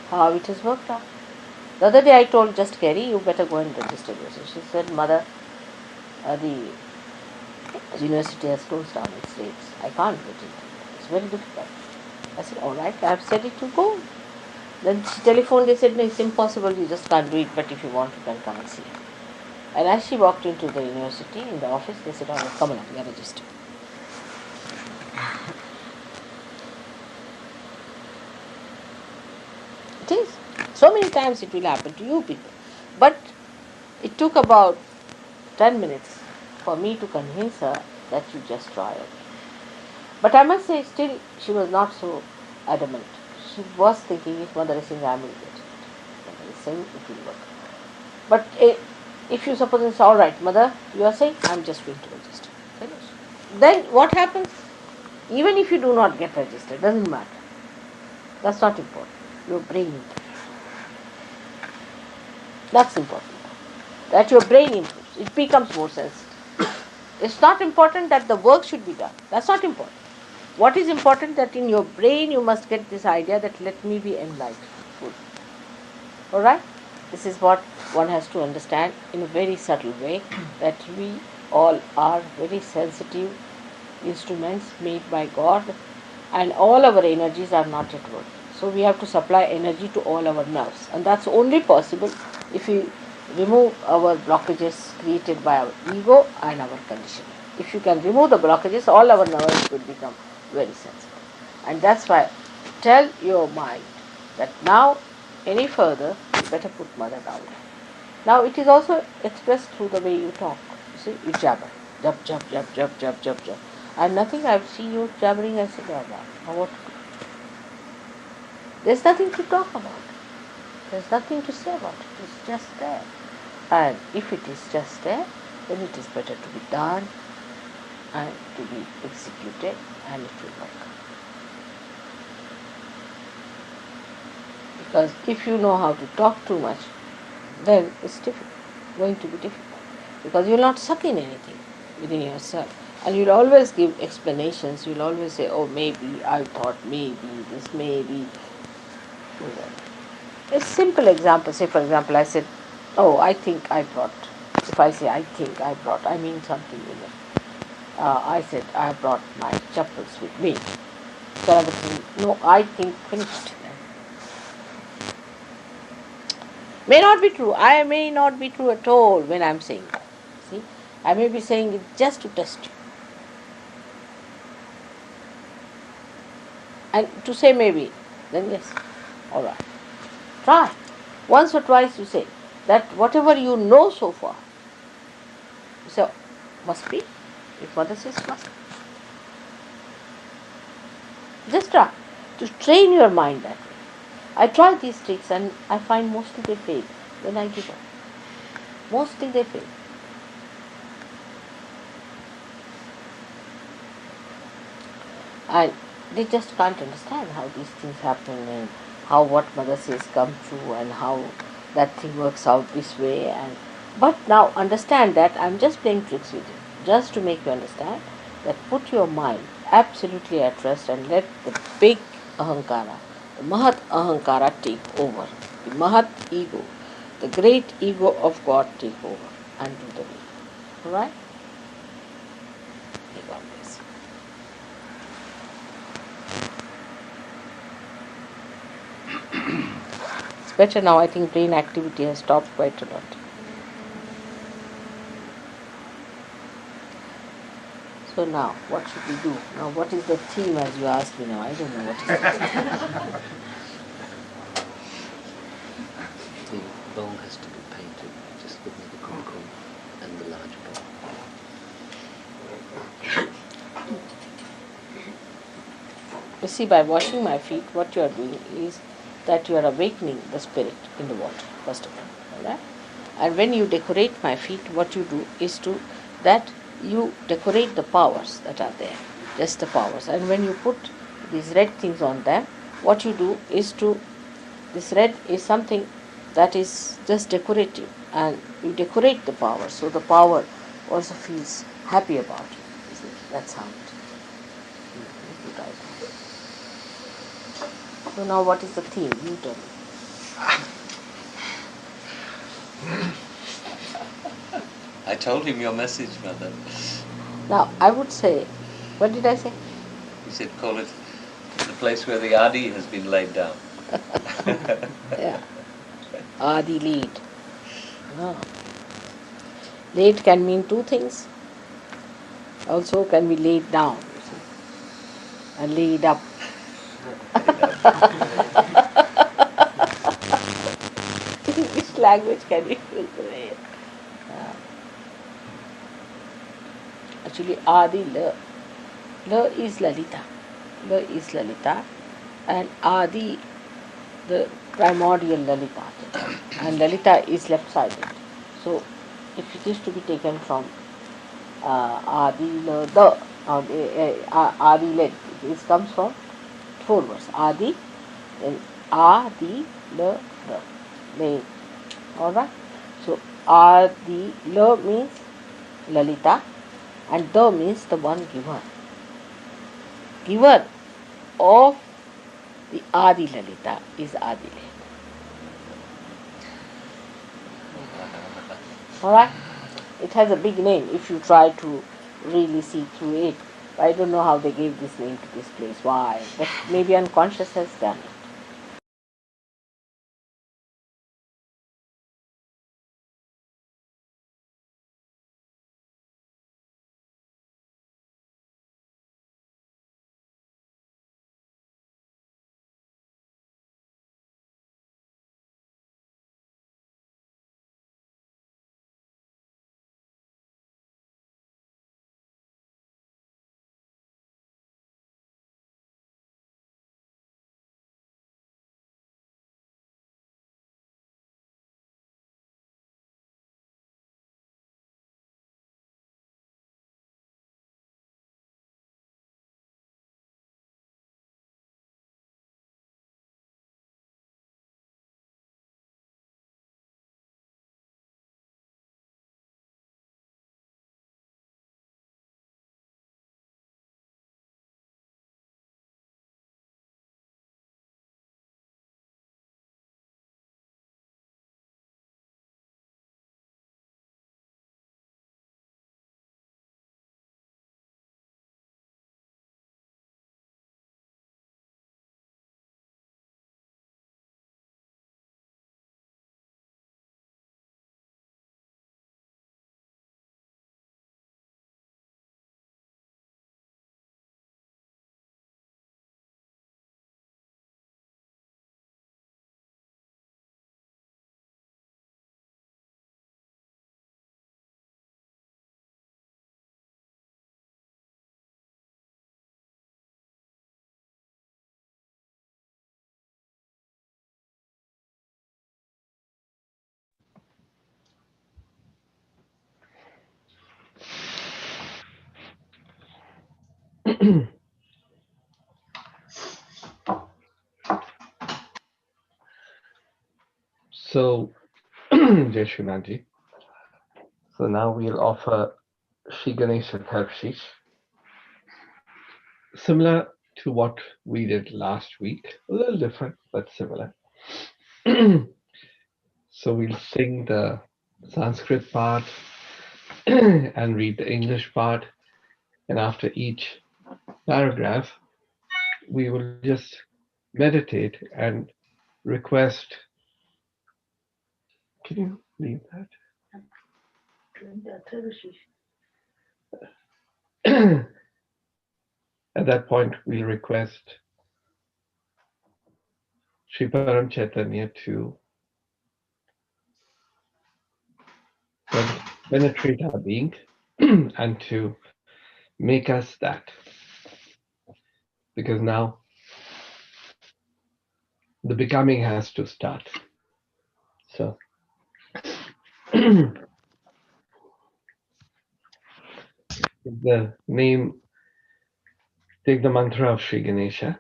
How it has worked out. The other day I told just Kerry, you better go and register yourself. She said, Mother, the university has closed down its gates. I can't get it. It's very difficult. I said, all right, I have said it to go. Then she telephoned, they said, no, it's impossible, you just can't do it, but if you want, you can come and see it. And as she walked into the university, in the office, they said, all right, come on, you are registered. It is. So many times it will happen to you people. But it took about 10 minutes for me to convince her that you just try it. But I must say, still, she was not so adamant. She was thinking, if Mother is saying, I will get it. Mother is saying, it will work. But if you suppose it's all right, Mother, you are saying, I'm just going to register. Finish. Then what happens? Even if you do not get registered, doesn't matter. That's not important. Your brain improves. That's important. That your brain improves. It becomes more sensitive. It's not important that the work should be done. That's not important. What is important that in your brain you must get this idea that let me be enlightened. Alright? This is what one has to understand in a very subtle way, that we all are very sensitive instruments made by God and all our energies are not at work. So we have to supply energy to all our nerves, and that's only possible if we remove our blockages created by our ego and our conditioning. If you can remove the blockages, all our nerves will become very sensitive. And that's why tell your mind that now any further you better put Mother down. Now it is also expressed through the way you talk. You see, you jabber. Jab, jab, jab, jab, jab, jab, jab. And nothing, I see you jabbering, I say, now what to do? There's nothing to talk about. There's nothing to say about it. It's just there. And if it is just there, then it is better to be done and to be executed, and it will work. Because if you know how to talk too much, then it's going to be difficult. Because you'll not suck in anything within yourself. And you'll always give explanations. You'll always say, oh, maybe, I thought, maybe, this, maybe. A simple example, say for example, I said, oh, I think I brought. If I say I think I brought, I mean something in it. I said I brought my chappals with me. So I was saying, no, I think finished. May not be true. I may not be true at all when I am saying that. See, I may be saying it just to test you. And to say maybe, then yes, all right. Try. Once or twice you say that whatever you know so far, you say, must be. If Mother says must be. Just try to train your mind that way. I try these tricks and I find mostly they fail. Then I give up. Mostly they fail. And they just can't understand how these things happen and how what Mother says come true and how that thing works out this way. But now understand that I'm just playing tricks with you. just to make you understand that put your mind absolutely at rest and let the big ahankara, the Mahat ahankara take over. The Mahat ego, the great ego of God take over and do the will. Alright? May God bless you. It's better now. I think brain activity has stopped quite a lot. So now, what should we do? Now, what is the theme as you ask me now? I don't know what is the theme. The bowl has to be painted. Just give me the kumkum and the large bowl. You see, by washing my feet, what you are doing is that you are awakening the spirit in the water, first of all. Alright? And when you decorate my feet, what you do is to that you decorate the powers that are there, just the powers. And when you put these red things on them, what you do is to this red is something that is just decorative, and you decorate the power, so the power also feels happy about it. You see, that's how it. You write. So now, what is the theme? You tell me. I told him your message, Mother. Now, I would say, what did I say? He said, call it the place where the Adi has been laid down. Yeah. Adi lead. Ah. Laid can mean two things. Also can be laid down, you see, and laid up. In which language can we use the word? Actually, Adi La. La is Lalita. La is Lalita, and Adi, the primordial Lalita. And Lalita is left sided. So, if it is to be taken from Adi La the, Adi led, this comes from four words. Adi, then Adi La the. Name. Alright? So, Adi La means Lalita, and the means the one giver. Giver of the Adi Lalita is Adelaide. Alright? It has a big name if you try to really see through it. I don't know how they gave this name to this place. Why? But maybe unconscious has done it. So, Jai Shri Mataji. So now we'll offer Shri Ganesha Tarshish, similar to what we did last week, a little different but similar. So we'll sing the Sanskrit part and read the English part, and after each paragraph, we will just meditate and request. Can you leave that? At that point, we'll request Sri Param Chaitanya to penetrate our being and to make us that. Because now the becoming has to start. So the name, take the mantra of Sri Ganesha.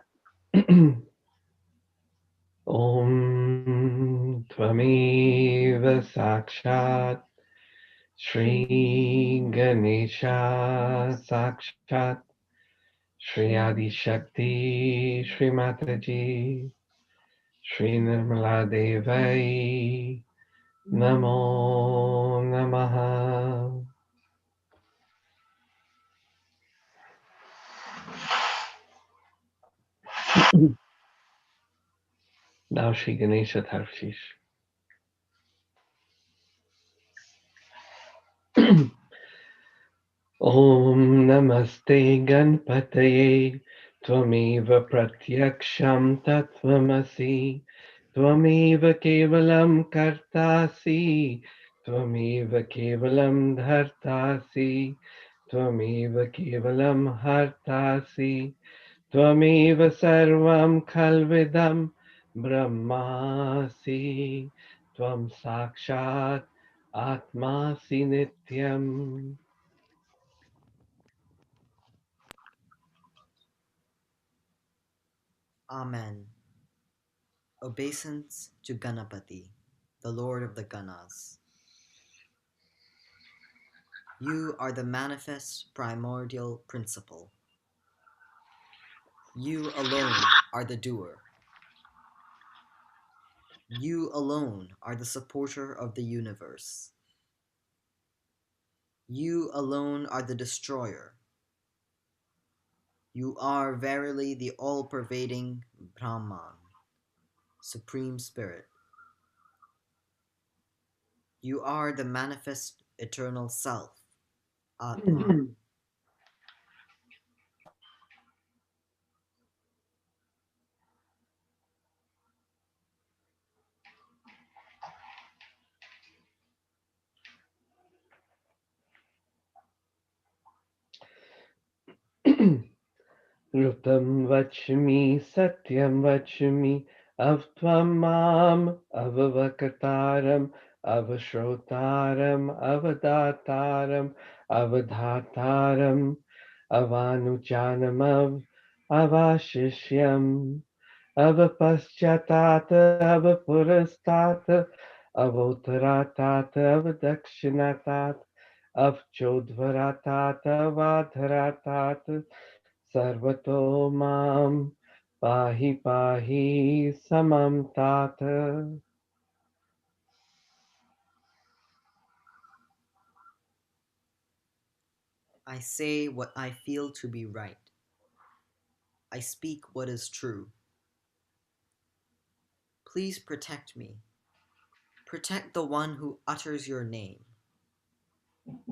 Om Tvameva Sakshat Shri Ganesha Sakshat Shri Adi Shakti Shri Mataji Shri Nirmala Devai Namo Namaha. Now Shri Ganesha Tarshish. Om Namaste Ganpataye Tvameva Pratyaksham Tatvamasi Tvameva Kevalam Kartasi Tvameva Kevalam Dhartasi Tvameva Kevalam Hartasi Tvameva Sarvam Khalvidam Brahmasi Tvam Sakshat Atmasi Nityam. Amen. Obeisance to Ganapati, the Lord of the Ganas. You are the manifest primordial principle. You alone are the doer. You alone are the supporter of the universe. You alone are the destroyer. You are verily the all-pervading Brahman, Supreme Spirit. You are the manifest eternal self, Atma. Rutam Vachmi Satyam Vachmi Avtvamam Avavakataram Avashrotaram Avadataram Avadhataram Avanujanamav Avashishyam Avapaschatata Avapurastata Avotaratata Avadakshinatat Avchodvaratata Vadharatata Sarvato mam pahi pahi samam tata. I say what I feel to be right. I speak what is true. Please protect me. Protect the one who utters your name.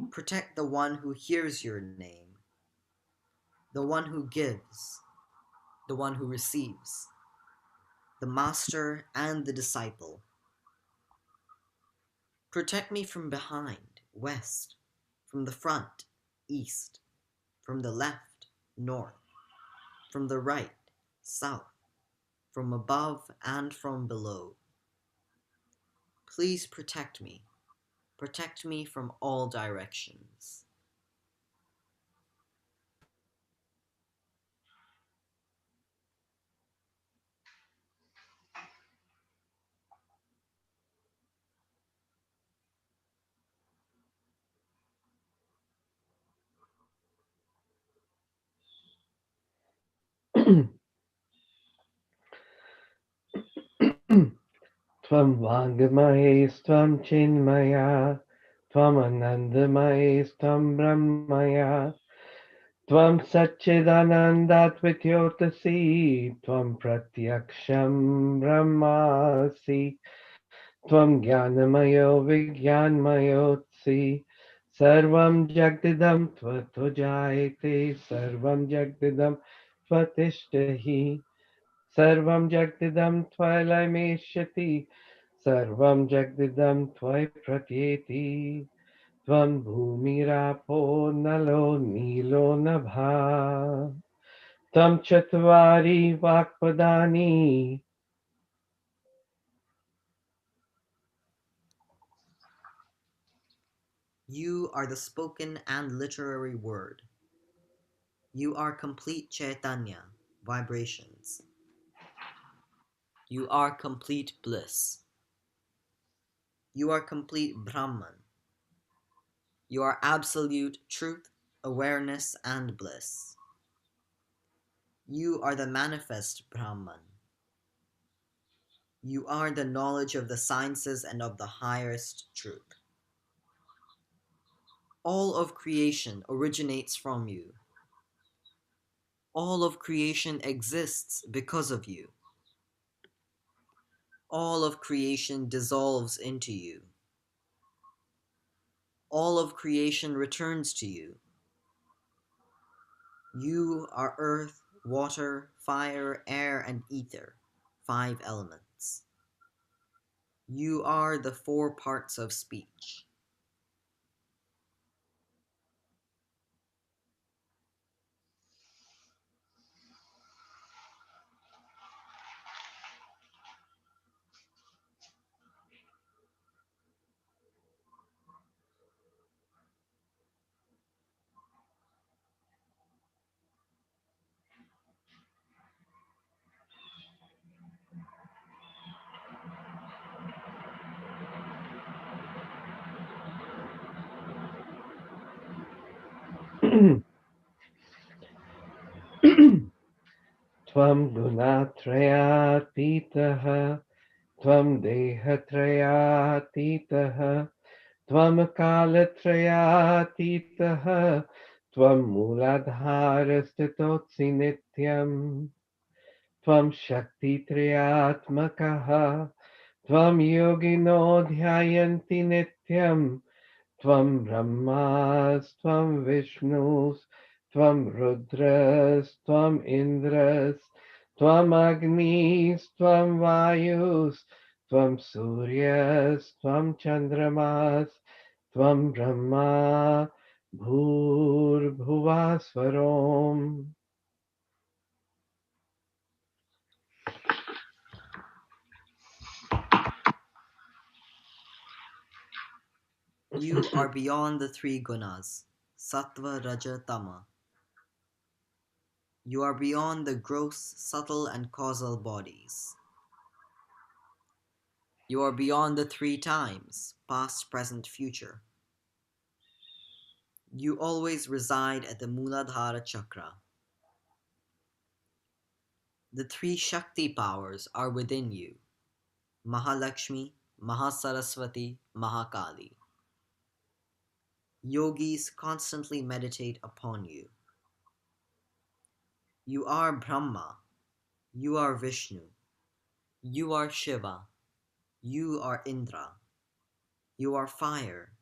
Protect the one who hears your name. The one who gives. The one who receives. The master and the disciple. Protect me from behind, west. From the front, east. From the left, north. From the right, south. From above and from below. Please protect me. Protect me from all directions. Tvam Vangamaye Chinmaya, Tvam Anandamaye Brahmaya, Tvam Satchidanandatvityotasi, Tvam Pratyaksham Brahmasi, Tvam Jnanamayo Vijnanmayotsi, Sarvam Jagdidam Tvatujayate, Sarvam Jagdidam Tvatishtahi, Sarvam Jagdidam Twilaimeshyati, Sarvam Jagdidam Twai Pratyeti, Tvam Bhumirapo Nalo Nilo Nabha, Tam Chatvari Vakpadani. You are the spoken and literary word. You are complete Chaitanya, vibrations. You are complete bliss. You are complete Brahman. You are absolute truth, awareness, and bliss. You are the manifest Brahman. You are the knowledge of the sciences and of the highest truth. All of creation originates from you. All of creation exists because of you. All of creation dissolves into you. All of creation returns to you. You are earth, water, fire, air, and ether, 5 elements. You are the 4 parts of speech. Tvam Gunatrayatitaha, Tvam Dehatrayatitaha, Tvam Kalatrayatitaha, Tvam Muladharastitotsi Nityam, Tvam Shakti Triyatmakaha, Tvam Yogino Dhyayanti Nityam, Tvam Brahmas, Tvam Vishnus, Tvam Rudras, Tvam Indras, Tvam Agnis, Tvam Vayus, Tvam Suryas, Tvam Chandramas, Tvam Brahma, Bhur Bhuvasvarom. You are beyond the 3 gunas, sattva, raja, tama. You are beyond the gross, subtle, and causal bodies. You are beyond the 3 times, past, present, future. You always reside at the Muladhara chakra. The 3 Shakti powers are within you: Mahalakshmi, Mahasaraswati, Mahakali. Yogis constantly meditate upon you. You are Brahma. You are Vishnu. You are Shiva. You are Indra. You are fire.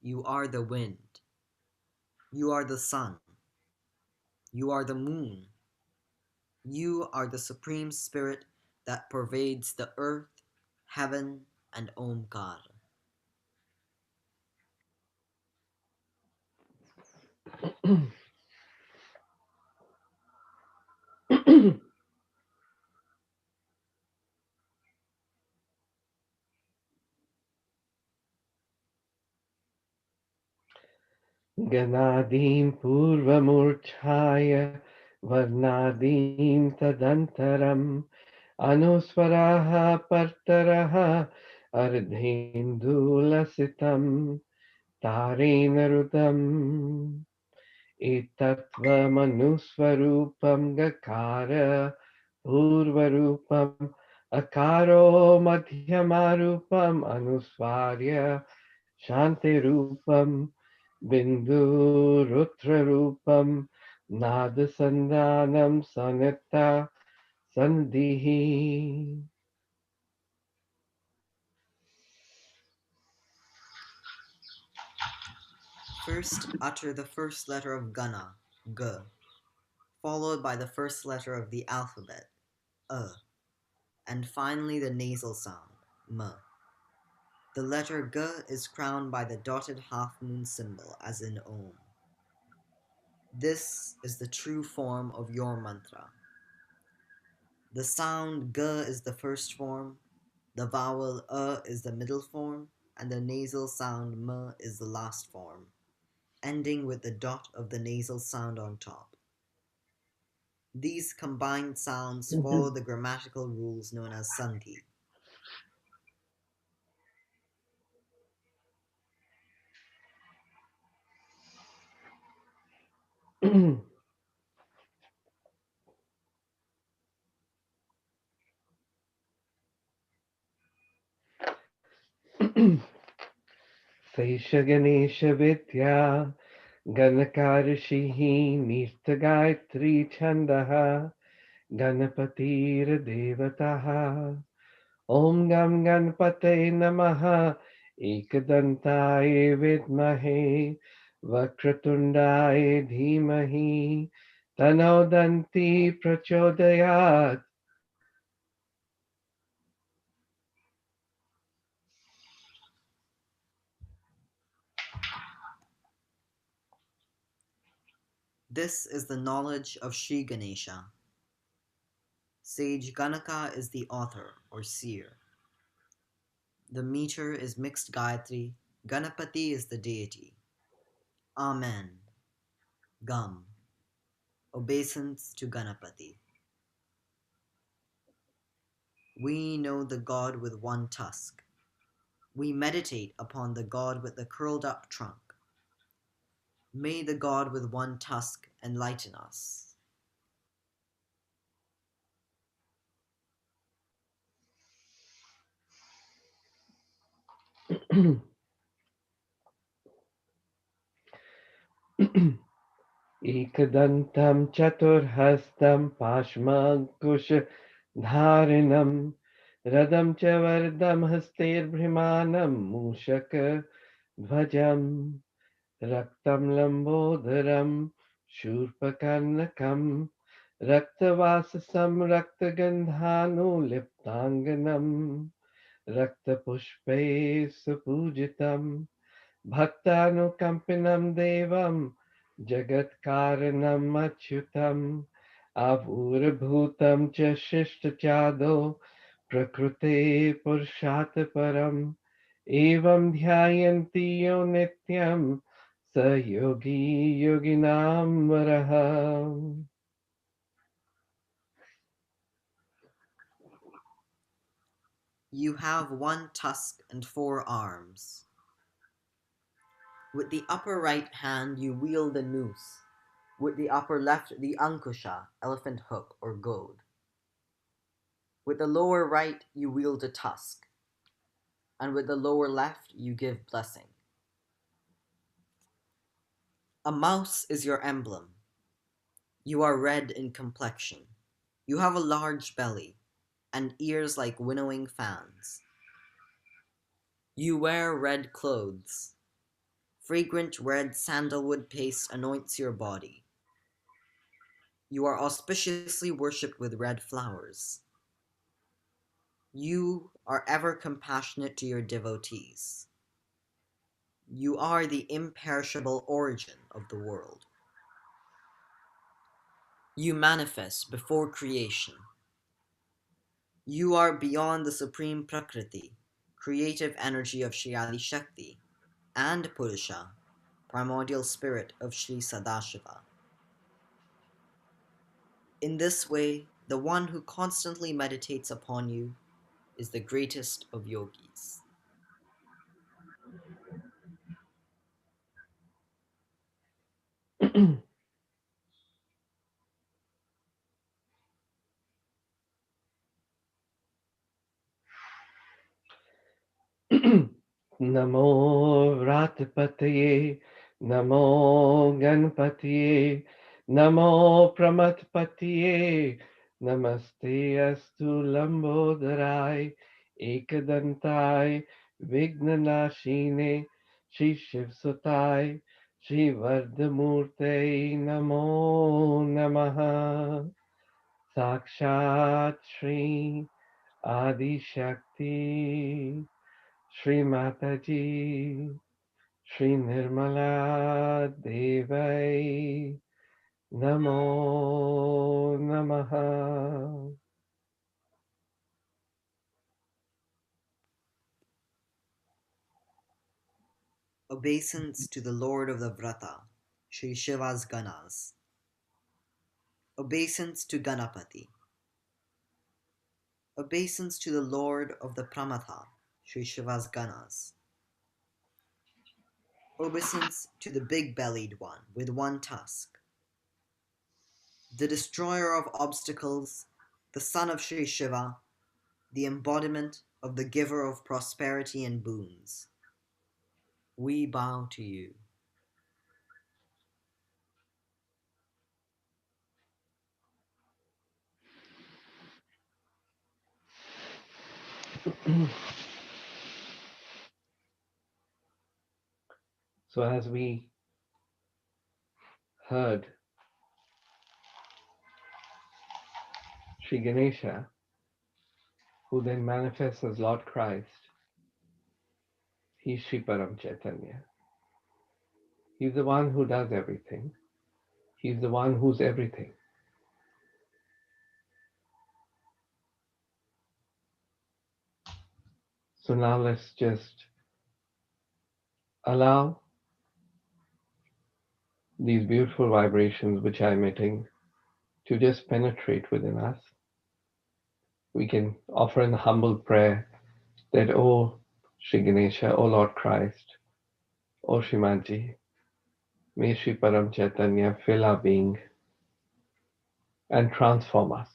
You are the wind. You are the sun. You are the moon. You are the Supreme Spirit that pervades the earth, heaven, and Omkar. Ganadim Purvamurchaya Varnadim Tadantaram Anuswaraha Partaraha Ardhendulasitam Tarenarutam. एतत्त्वमनुस्वरूपं गकार पूर्वरूपम् अकारो मध्यमारूपम् अनुस्वार्य शान्तिरूपं बिन्दुरुद्ररूपं नादसन्धानं Sanita सन्धिः. First utter the first letter of Gana, G, followed by the first letter of the alphabet, and finally the nasal sound, M. The letter G is crowned by the dotted half-moon symbol as in Om. This is the true form of your mantra. The sound G is the first form, the vowel is the middle form, and the nasal sound M is the last form, ending with the dot of the nasal sound on top. These combined sounds follow the grammatical rules known as sandhi. सैषगणेशविद्या गणकार्षिः नित्यगायत्री छन्दः गणपतिर्देवतः ॐ गं गणपतये नमः एकदन्ताय विद्महे वक्रतुण्डाय धीमहि तन्नो दन्ति प्रचोदयात्. This is the knowledge of Sri Ganesha. Sage Ganaka is the author or seer. The meter is mixed Gayatri. Ganapati is the deity. Amen. Gum. Obeisance to Ganapati. We know the God with one tusk. We meditate upon the God with the curled up trunk. May the God with one tusk enlighten us. एकदन्तं चतुर्हस्तं पाश्मकुशधारिणं रदं च वरदं हस्तैर्भ्रिमानं मूषकध्वजं रक्तं लम्बोदरं शूर्पकर्णकं रक्तवाससं रक्तगन्धानुलिप्ताङ्गनं रक्तपुष्पैः सुपूजितं भक्तानुकम्पिनं देवं जगत्कारणम् अच्युतम् आविर्भूतं च शिष्टचादो प्रकृते पुरुषात् परम् एवं ध्यायन्ति यो नित्यं स योगी योगिनां वरः. You have one tusk and 4 arms. With the upper right hand you wield the noose, with the upper left the ankusha, elephant hook or goad. With the lower right you wield a tusk, and with the lower left you give blessing. A mouse is your emblem. You are red in complexion. You have a large belly, and ears like winnowing fans. You wear red clothes. Fragrant red sandalwood paste anoints your body. You are auspiciously worshipped with red flowers. You are ever compassionate to your devotees. You are the imperishable origin of the world. You manifest before creation. You are beyond the supreme Prakriti, creative energy of Shri Adi Shakti, and Purusha, primordial spirit of Shri Sadashiva. In this way, the one who constantly meditates upon you is the greatest of yogis. Namo Vratpataye, Namo Ganpatiye, Namo Pramatpatiye, Namaste Astu Lambodharai, Ekadantai, Vignanashine, Shri Shivsutai, Shri Vardamurte, Namo Namaha, Sakshat Shri Adi Shakti, Shri Mataji, Shri Nirmala Devai, Namo Namaha. Obeisance to the Lord of the Vrata, Shri Shiva's Ganas. Obeisance to Ganapati. Obeisance to the Lord of the Pramatha, Shri Shiva's Ganas. Obeisance to the big-bellied one with one tusk, the destroyer of obstacles, the son of Shri Shiva, the embodiment of the giver of prosperity and boons. We bow to you. So, as we heard, Sri Ganesha, who then manifests as Lord Christ, he's Sri Param Chaitanya. He's the one who does everything. He's the one who's everything. So now let's just allow these beautiful vibrations which are emitting to just penetrate within us. We can offer an humble prayer that, O Sri Ganesha, O Lord Christ, O Mataji, may Sri Param Chaitanya fill our being and transform us.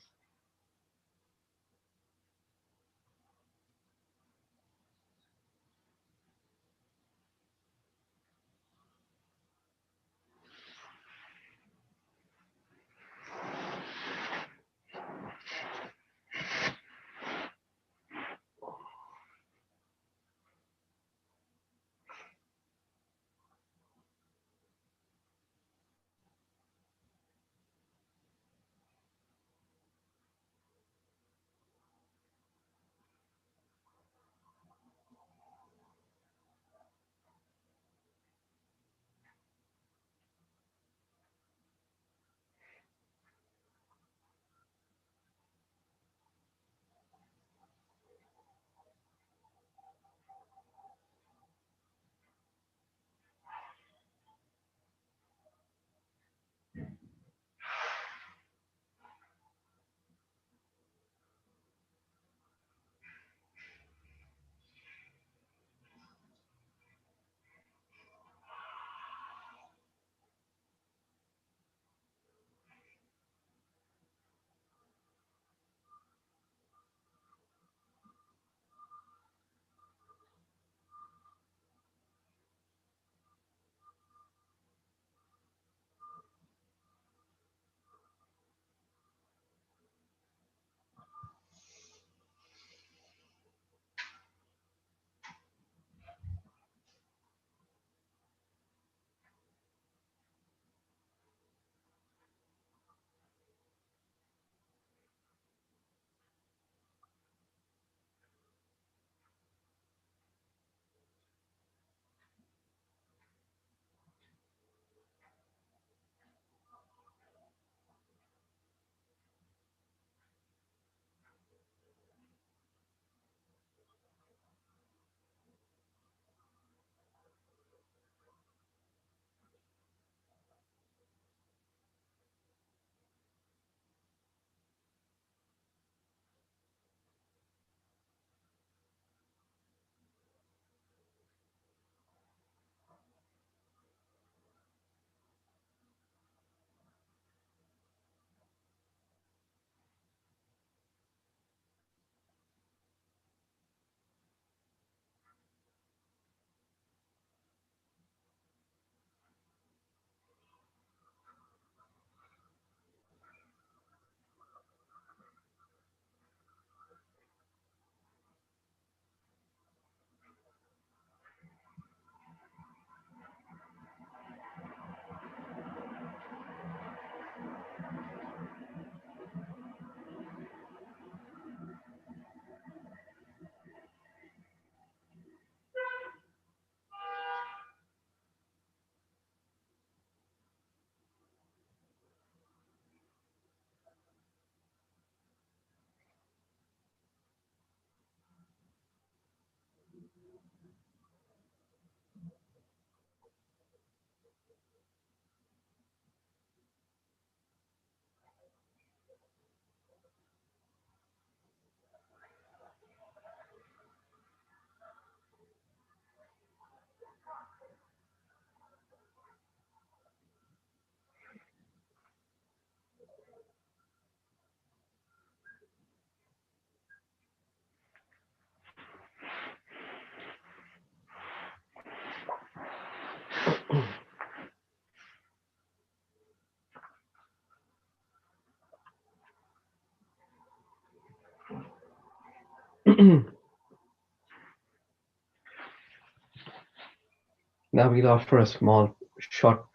Now we'll offer a small, short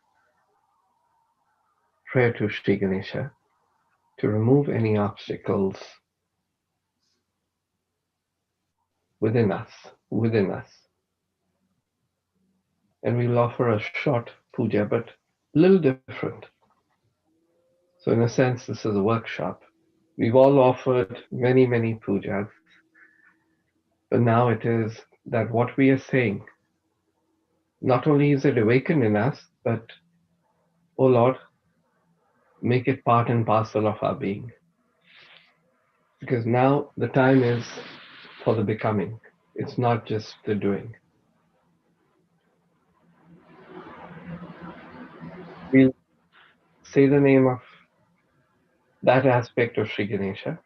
prayer to Sri Ganesha to remove any obstacles within us. And we'll offer a short puja, but a little different. So in a sense, this is a workshop. We've all offered many, many pujas, but now it is that what we are saying, not only is it awakened in us, but, oh Lord, make it part and parcel of our being. Because now the time is for the becoming. It's not just the doing. We'll say the name of that aspect of Sri Ganesha.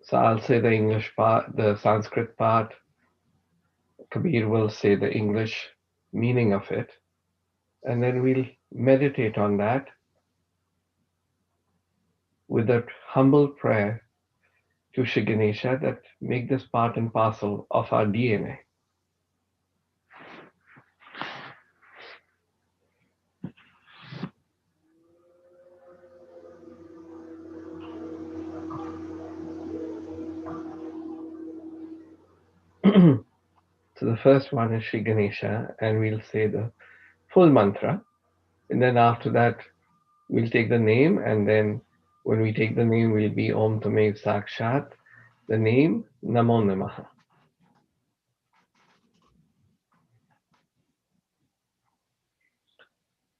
So I'll say the English part, the Sanskrit part. Kabir will say the English meaning of it. And then we'll meditate on that with that humble prayer to Sri Ganesha that make this part and parcel of our DNA. So the first one is Sri Ganesha, and we'll say the full mantra. And then after that, we'll take the name, and then when we take the name, we'll be Om Tamev Sakshat, the name Namo Namaha.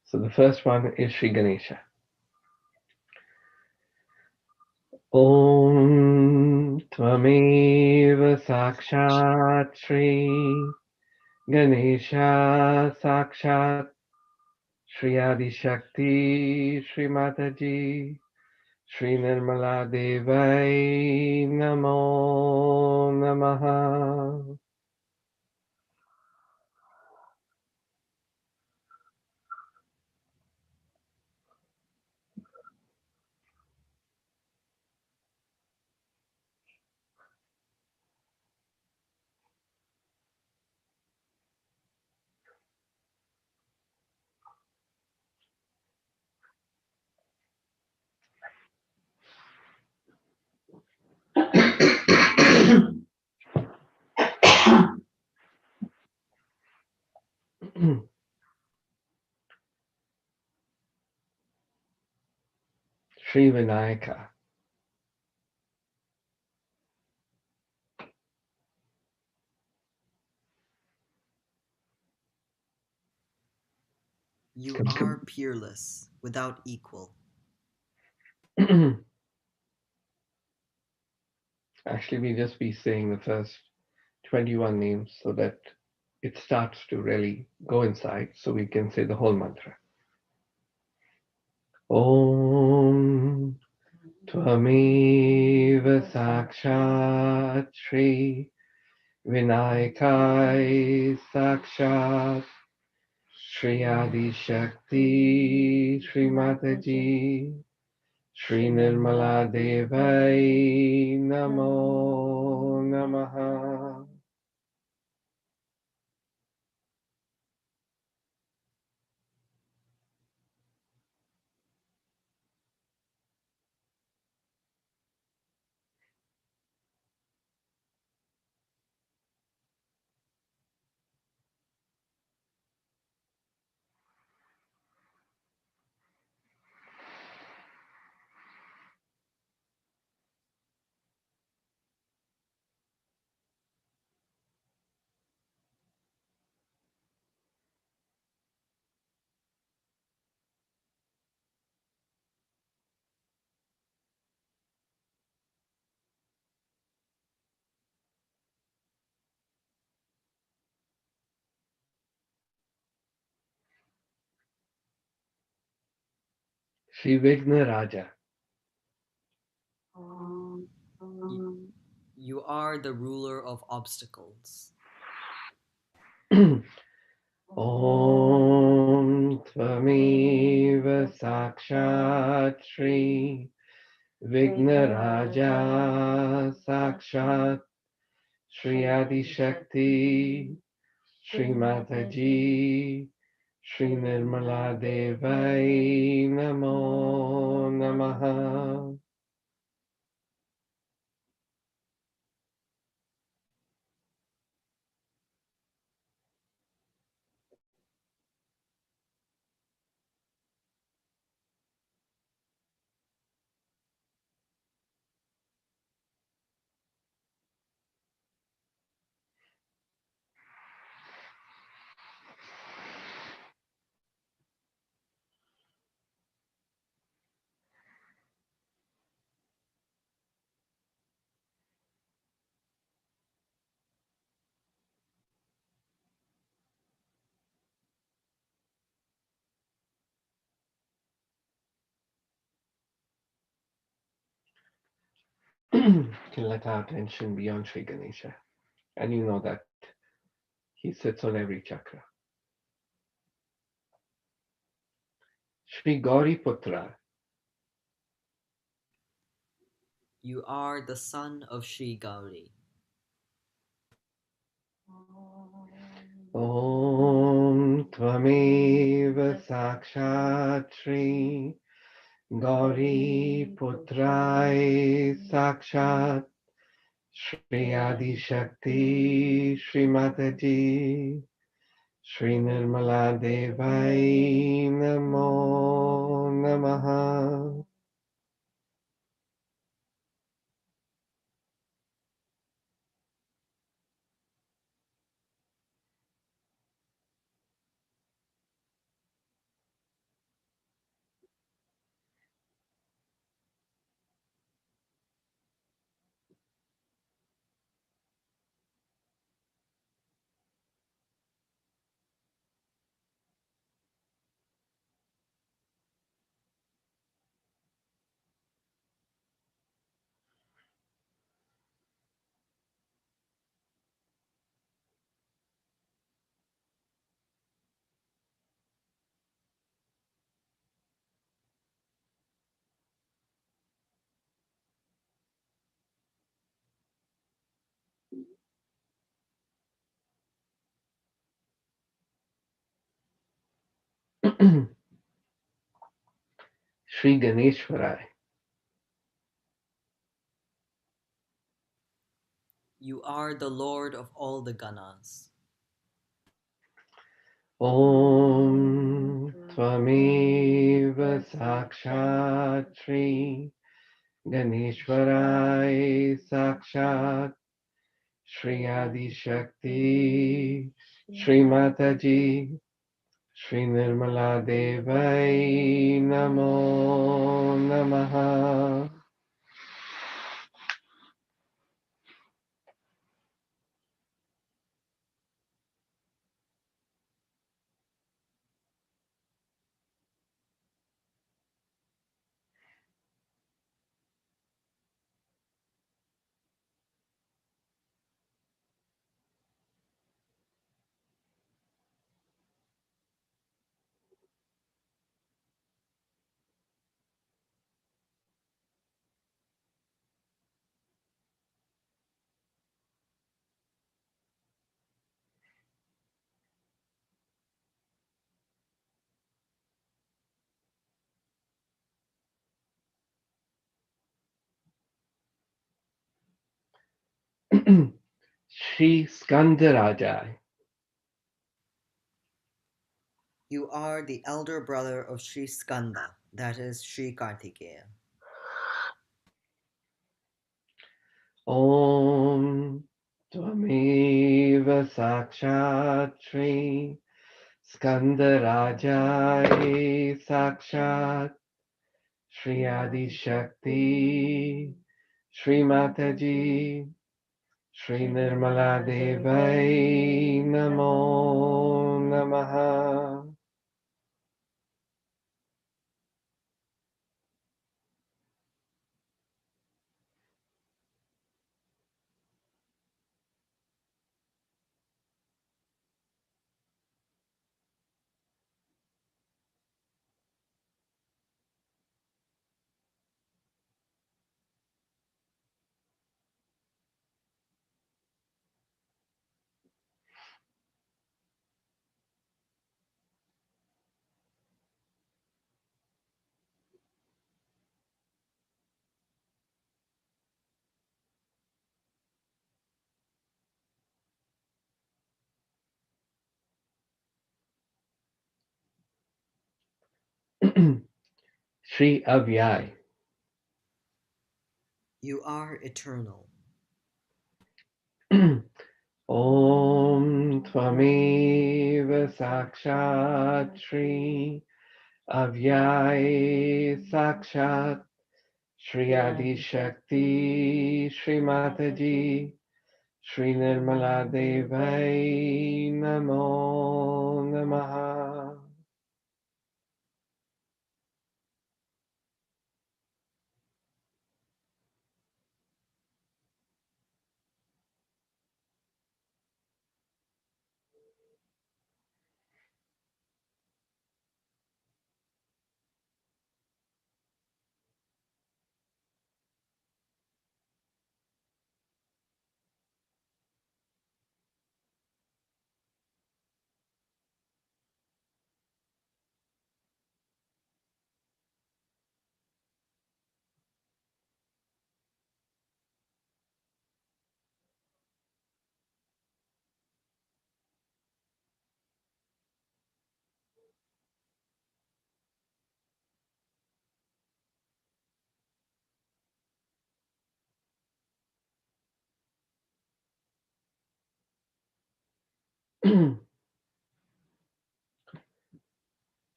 So the first one is Sri Ganesha. Om Tvamev Sakshat Shri Ganesha Sakshat Shri Adi Shakti Shri Mataji Shri Nirmala Devai Namo Namaha. Shri Vinayaka. You are peerless, without equal. Actually, we just be saying the first 21 names so that it starts to really go inside so we can say the whole mantra. Om Tvameva Sakshat Shri Vinayakai Sakshat Shri Adi Shakti Shri Mataji Shri Nirmala Devai Namo Namaha. Shri Vigna Raja. You are the ruler of obstacles. Om Tvameva Sakshat Shri Vignaraja Sakshat Shri Adi Shakti Shri Mataji Shri Nirmala Devai Namo Namaha. Can let our attention beyond Sri Ganesha. And you know that he sits on every chakra. Shri Gauri Putra. You are the son of Shri Gauri. Om Tvameva Sakshat Shri Gauri Putrai Sakshat Shri Adi Shakti Shri Mataji Shri Nirmala Devai Namo Namaha. Shri Ganeshwarai. You are the Lord of all the Ganas. Om Tvameva Sakshat Shri Ganeshwarai Sakshat Shri Adi Shakti Shri Mataji Shri Nirmala Devai Namo Namaha. Shri Skandarajai. You are the elder brother of Sri Skanda, that is Sri Kartikeya. Om Tvameva Sakshat Shri Skandarajai Sakshat Shri Adi Shakti Shri Mataji Shri Nirmala Devai Namo Namaha. Shri Avyai. You are eternal. Om Tvameva Sakshat Shri Avyai Sakshat Shri Adi Shakti Shri Mataji Shri Nirmala Devai Namo Namaha.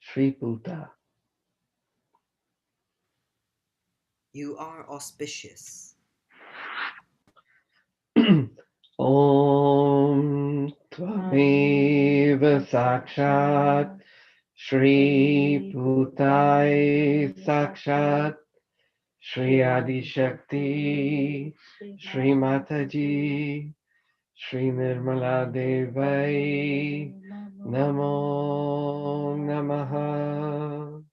Shri Puja. You are auspicious. Om Tvameva Sakshat Shri Bhutai Sakshat Shri Adi Shakti Shri Mataji Shri Nirmala Devai Namo Namaha.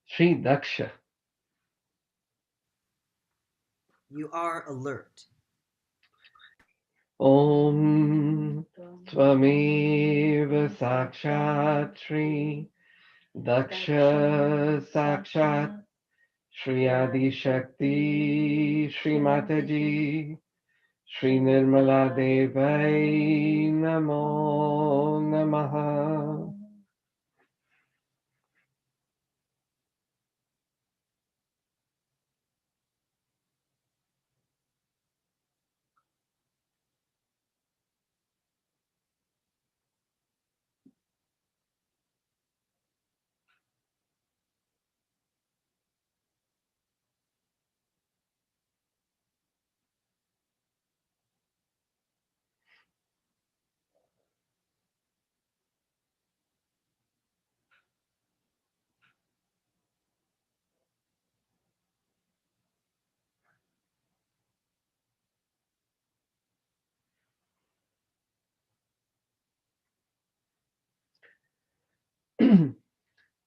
Shri Daksha. You are alert. Om Tvameva Sakshat Shri Daksha Sakshat Shri Adi Shakti Shri Mataji Shri Nirmala Devai Namo Namaha.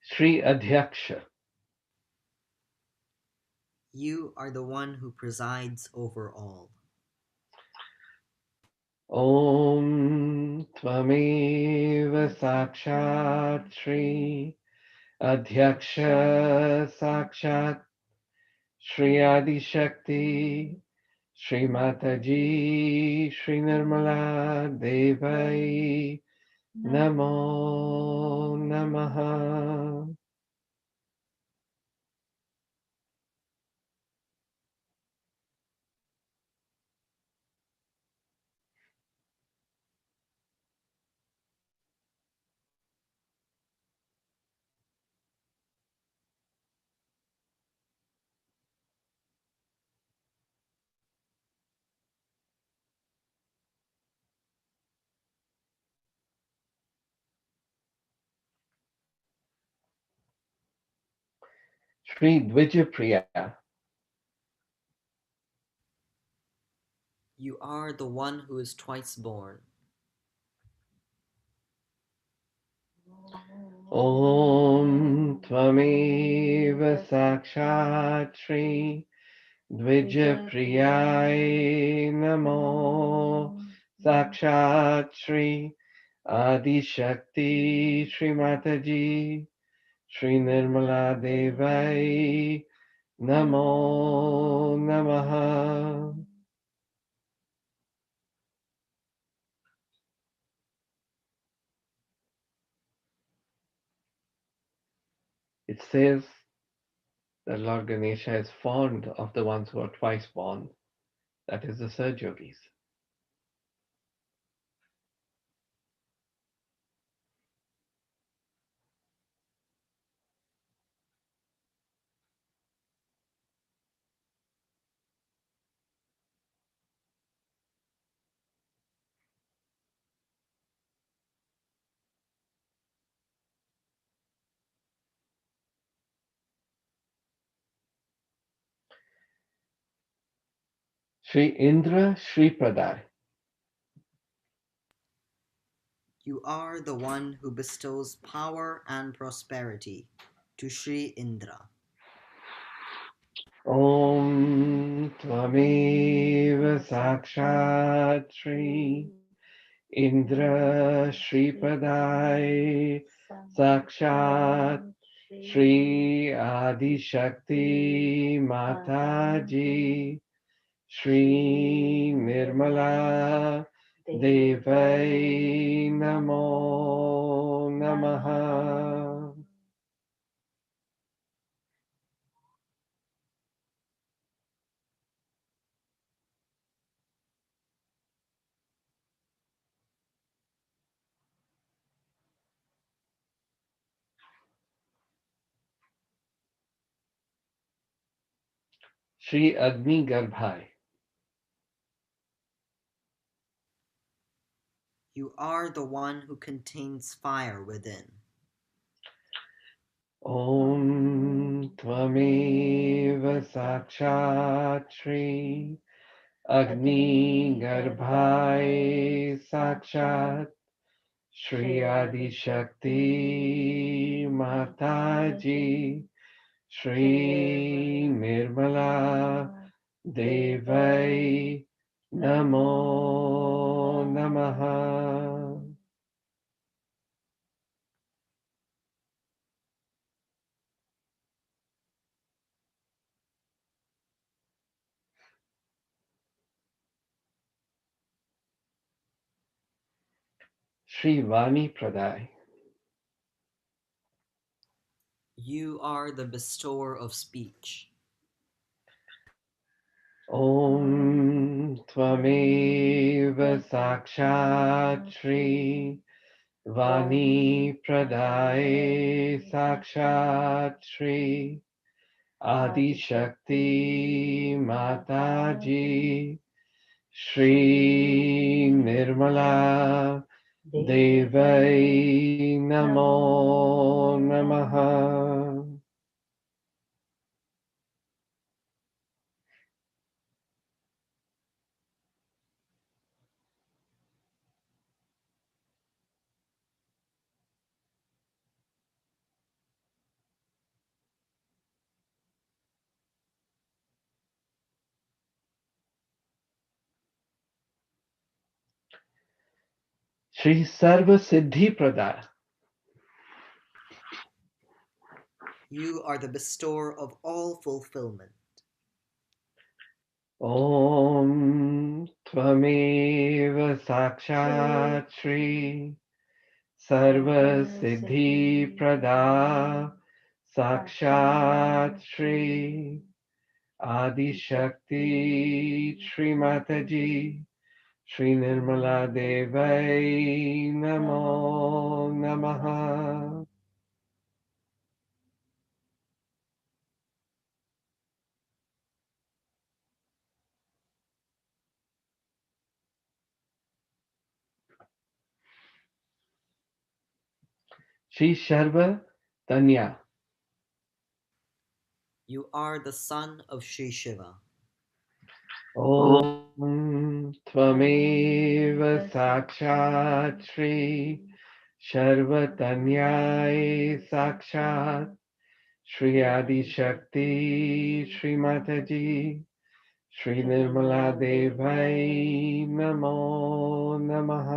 Shri Adhyaksha. You are the one who presides over all. Om Tvameva Sakshat Shri Adhyaksha Sakshat Shri Adi Shakti Shri Mataji Shri Nirmala Devai Namo Namaha. Shri Dvijapriya. You are the one who is twice born. Om Tvameva Sakshat Shri Dvijapriyai Namo Sakshat Shri Adi Shakti Shri Mataji Shri Nirmala Devai Namo Namaha. It says that Lord Ganesha is fond of the ones who are twice born, that is, the Surge Yogis. Shri Indra Shri Pradai. You are the one who bestows power and prosperity to Shri Indra. Om Tvameva Sakshat Shri Indra Shri Padai Sakshat Shri Adi Shakti Mataji Shri Nirmala Devai Namo Namaha. Shri Agni Garbhai. You are the one who contains fire within. Om Tvameva Sakshat Shri Agni Garbhai Sakshat Shri Adi Shakti Mataji Shri Nirmala Devai Namo Namaha. Shri Vani Pradai. You are the bestower of speech. Om Tvameva Sakshat Shri Vani Pradai Sakshat Shri Adi Shakti Mataji Shri Nirmala Devai Namo Namaha. Shri Sarva Siddhi Pradai. You are the bestower of all fulfillment. Om Tvameva Sakshat Shri Sarva Siddhi Prada Sakshat Shri Adi Shakti Shri Mataji Shri Nirmala Devai Namo Namaha. Shri Sharva Tanya. You are the son of Shri Shiva. Om त्वमेव साक्षात् श्री सर्वतन्याय साक्षात् श्री आदिशक्ति श्री माताजी श्री निर्मला देवै नमो नमः.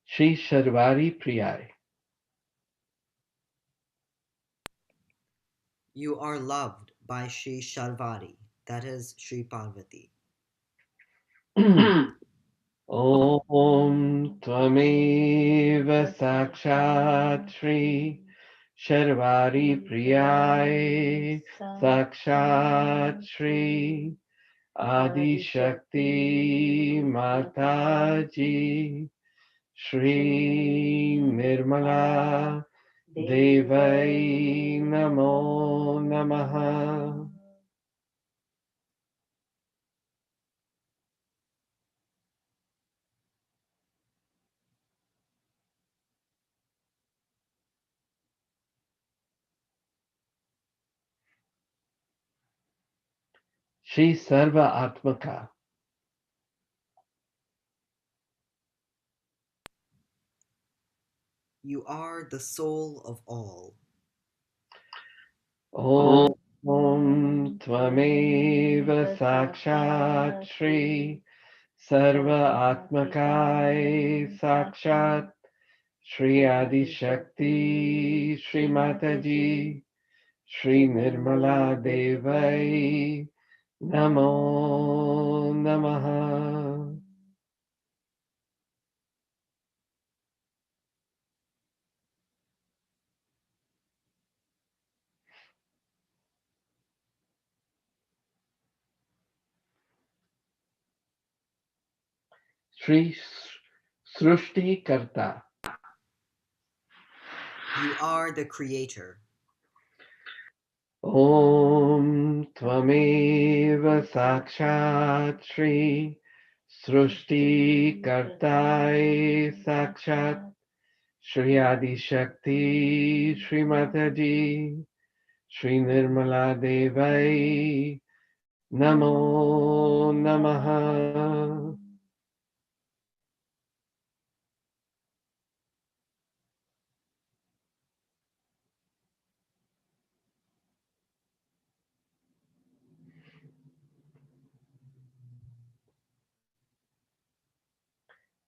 Shri Sharvari Priyai. You are loved by Shri Sharvari, that is Shri Parvati. Om Tvameva Sakshat Shri Sharvari Priyai Sakshat Shri Adi Shakti Mataji Shri Nirmala Devai Namo Namaha. Shri Sarva Atmaka. You are the soul of all. Om Tvameva Sakshat Shri Sarva Atmakai Sakshat Shri Adi Shakti Shri Mataji Shri Nirmala Devai Namo Namaha. Shri Srushti Karta. You are the creator. Om Tvameva Sakshat Shri Srushti Kartai Sakshat Shri Adi Shakti Shri Mataji Shri Nirmala Devai Namo Namaha.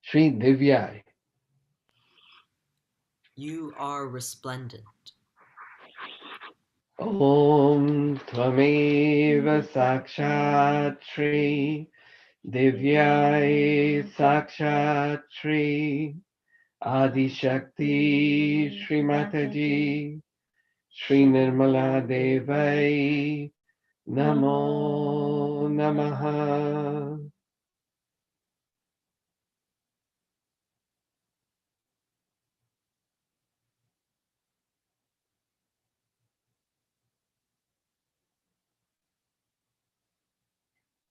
Shri Divyai. You are resplendent. Om Tvameva Sakshat Shri Divyai Sakshat Shri Adi Shakti Shri Mataji Shri Nirmala Devai Namo Namaha.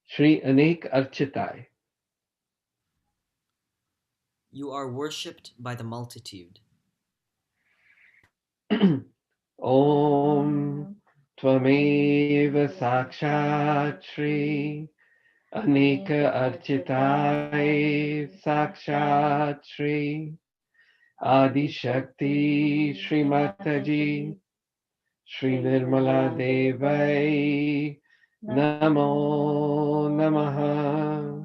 Shri Anek Architai. You are worshipped by the multitude. Om Tvameva Sakshat Shri Aneka Architai Sakshat Shri Adi Shakti Shri Mataji Shri Nirmala Devai Namo Namaha.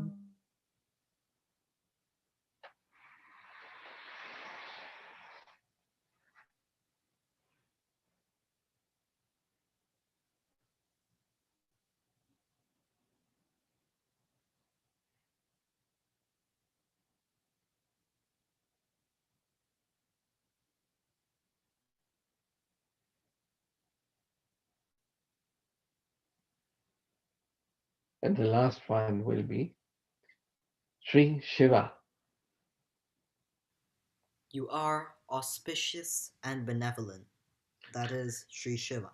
And the last one will be Sri Shiva. You are auspicious and benevolent, that is Sri Shiva.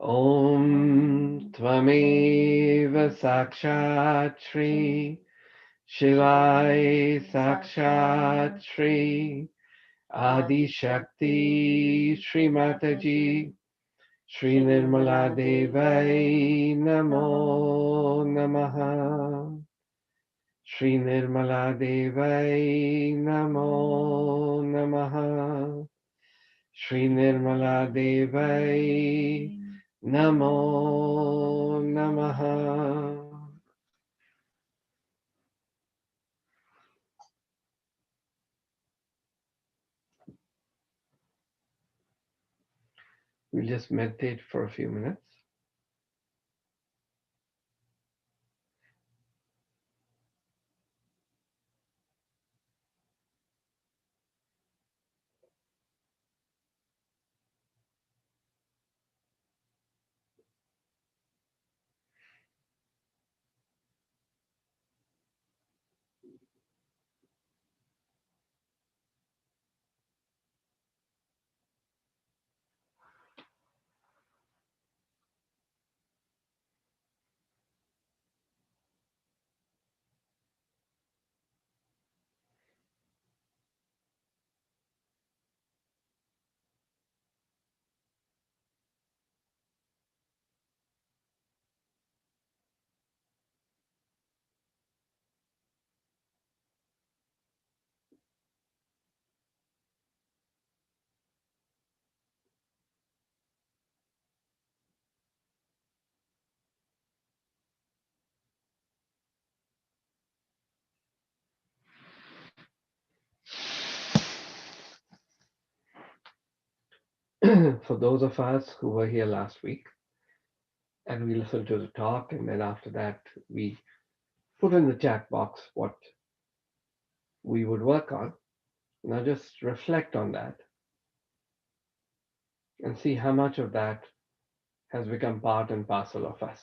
Om Tvameva Sakshat Shri Shivai Sakshat Shri Adi Shakti Shri Mataji Shri Nirmala Devai Namo Namaha Shri Nirmala Devai Namo Namaha Shri Nirmala Devai Namo Namaha. We'll just meditate for a few minutes. For those of us who were here last week and we listened to the talk, and then after that, we put in the chat box what we would work on. Now just reflect on that and see how much of that has become part and parcel of us.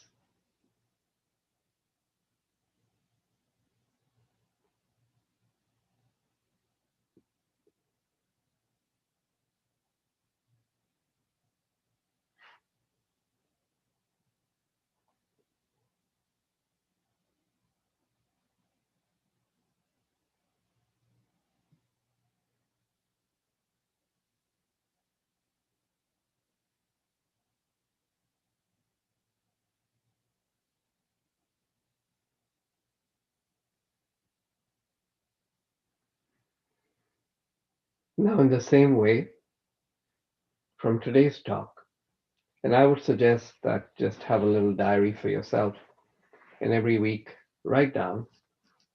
Now, in the same way, from today's talk, and I would suggest that just have a little diary for yourself, and every week write down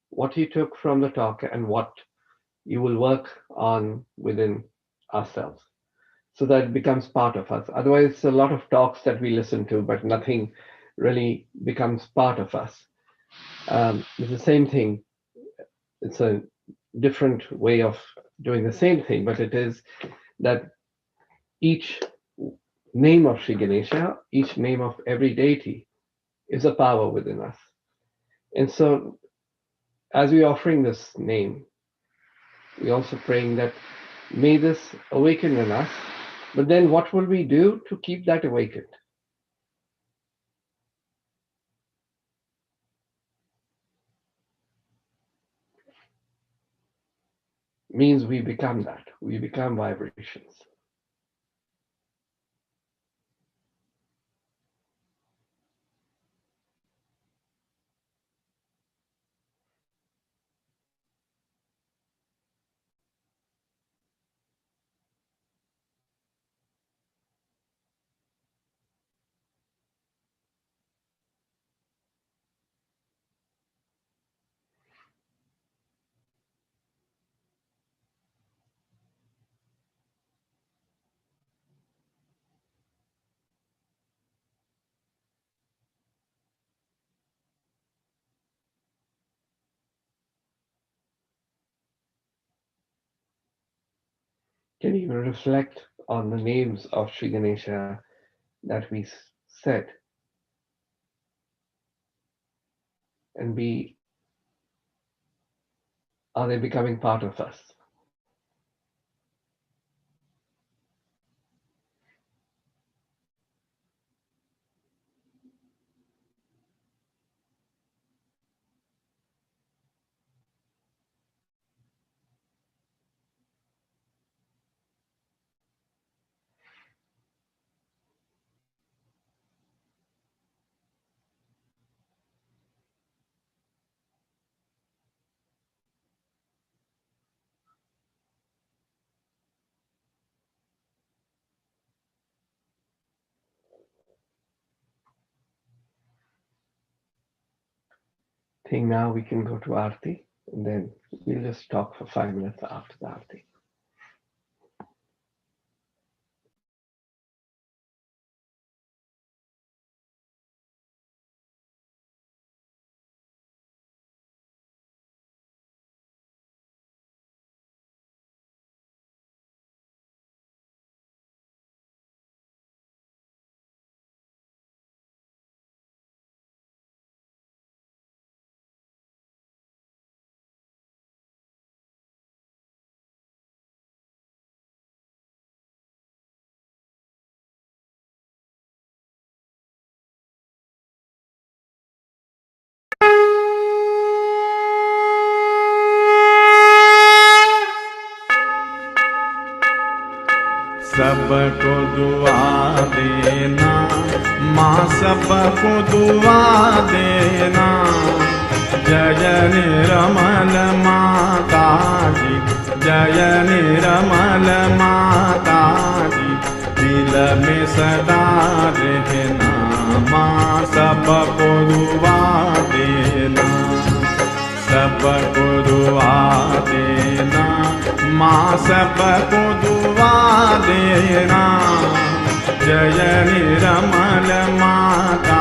what you took from the talk and what you will work on within ourselves so that it becomes part of us. Otherwise, a lot of talks that we listen to, but nothing really becomes part of us. It's the same thing. It's a different way of doing the same thing, but it is that each name of Sri Ganesha, each name of every deity is a power within us. And so, as we're offering this name, we're also praying that may this awaken in us. But then, what will we do to keep that awakened? Means we become that. We become vibrations. Can even reflect on the names of Sri Ganesha that we said and be are they becoming part of us? think now we can go to Aarti, and then we'll just talk for 5 minutes after the Aarti. सबको दुआ देना माँ, सबको दुआ देना। जय निर्मल माता जी, जय निर्मल माता जी, दिल में सदा रहना माँ, सबको दुआ देना, सबको दुआ देना माँ, सबको दुआ देना। जय निर्मल माता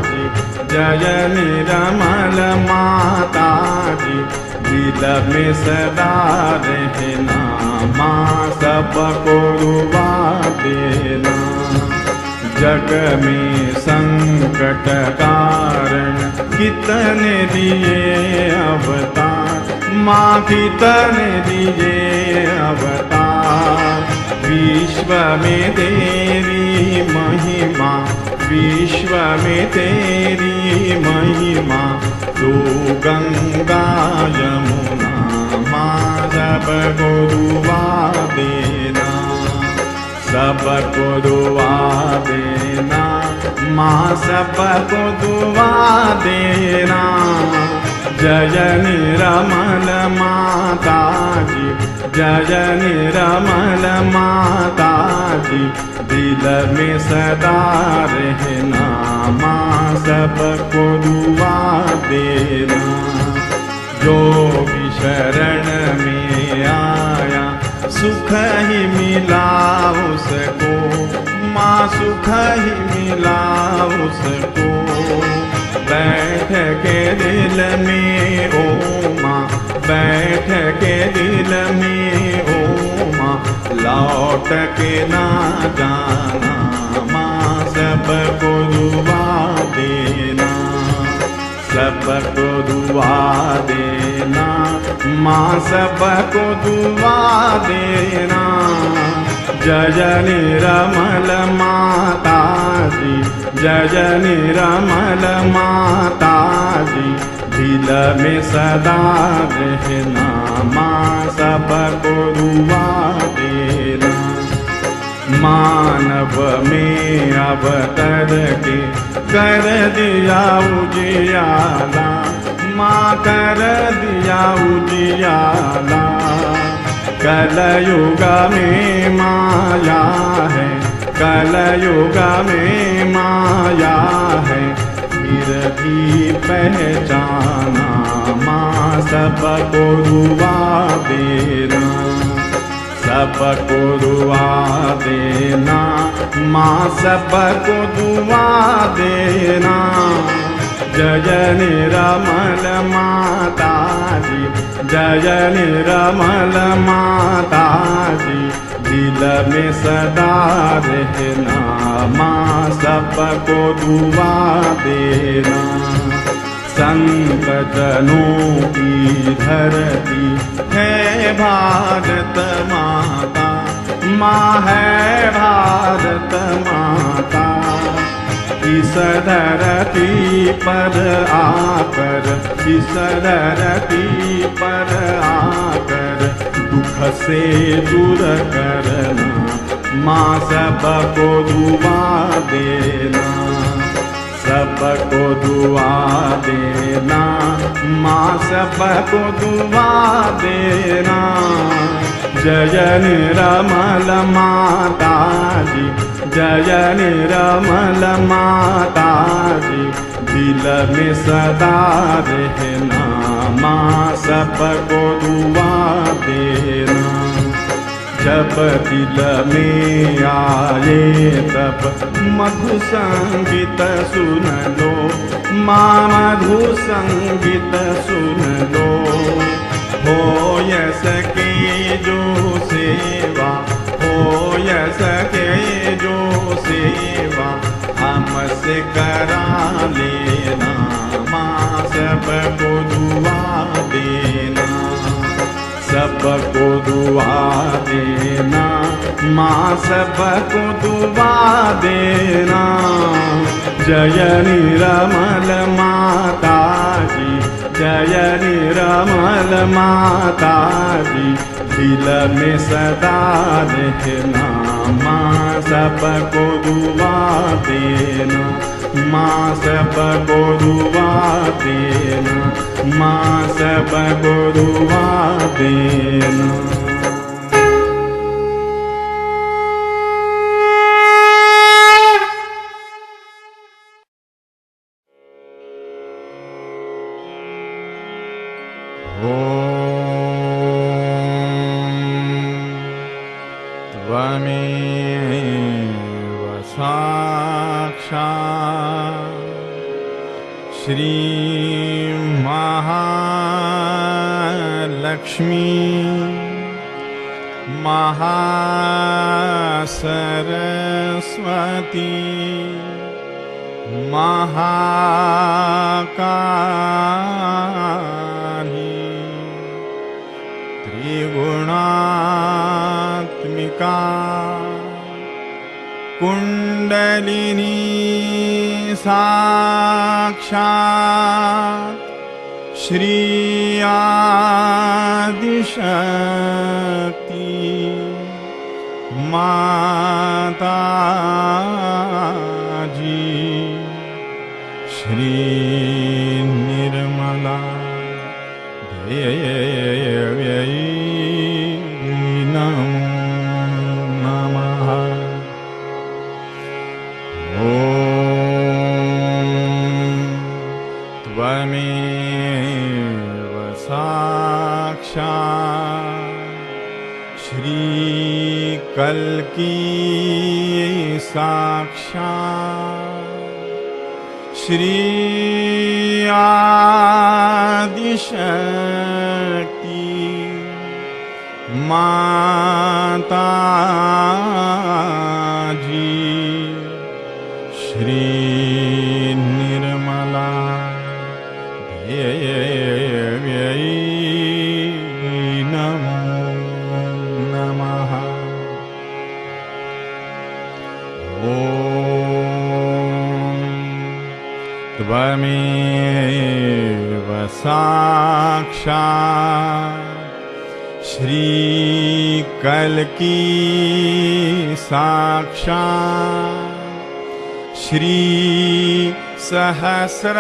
जी, जय निर्मल माता जी, दिल में सदा रहना माँ, सबको दुआ देना। जग में संकट कारण कितने दिए अवतार माँ, कितने दिए अवतार। विश्व में तेरी महिमा, विश्व में तेरी महिमा, तू गंगा यमुना माँ, सबको दुआ देना, सबको दुआ देना माँ, सबको दुआ देना। जय निर्मल माता जी, जय निर्मल माता जी, दिल में सदा रहना माँ, सबको दुआ देना। जो भी शरण में आया सुख ही मिला उसको माँ, सुख ही मिला उसको। बैठ के दिल में ओ माँ, बैठ के दिल में ओ माँ, लौट के ना जाना माँ, सबको दुआ देना, सबको दुआ देना माँ, सबको दुआ देना। जय निर्मल माता जी, जय निर्मल माता जी, दिल में सदा रहना माँ, सबको दुआ देना। मानव में अवतर के कर दिया उजियाला माँ, कर दिया उजियाला। कलयुग में माया है, कलयुग में माया है, फिर भी पहचाना माँ, सबको दुआ देना, सबको दुआ देना माँ, सबको दुआ देना। जय निर्मल माता जी, जय निर्मल माता जी, दिल में सदा रहना माँ, सबको दुआ देना। संत जनों की धरती है भारत माता, माँ है भारत माता। इस धरती पर आकर, इस धरती पर आकर, दुख से दूर करना माँ, सबको दुआ देना, सबको दुआ देना माँ, सबको दुआ देना। जय निर्मल माता जी, जय निर्मल माता जी, दिल में सदा रहना, माँ सबको दुआ देना। जब दिल में आए तब मधु संगीत सुन लो, माँ मधु संगीत सुन लो। हो य सके जो सेवा, हो य सके जो सेवा, हमसे करा लेना, माँ सबको दुआ देना, सबको दुआ देना, माँ सबको दुआ देना। जय निरमल माता जी, जय निरमल माता जी, दिल में सदा रहना, माँ सबको दुआ देना, माँ सबको दुआ देना, माँ सबको दुआ देना। त्वमेव साक्षात् श्री महालक्ष्मी महासरस्वती महाकाली त्रिगुणात्मिका कुंडलिनी साक्षात् श्री आदिशक्ति माता जी, श्री निर्मला देव्यै नमो नमः। ॐ त्वमेव साक्षात् श्री कल्की साक्षात् श्री आदिशक्ति माता जी, श्री निर्मला देव्यै नमो नमः। ॐ त्वमेव साक्षात् श्री कल्की साक्षात् श्री सहस्रार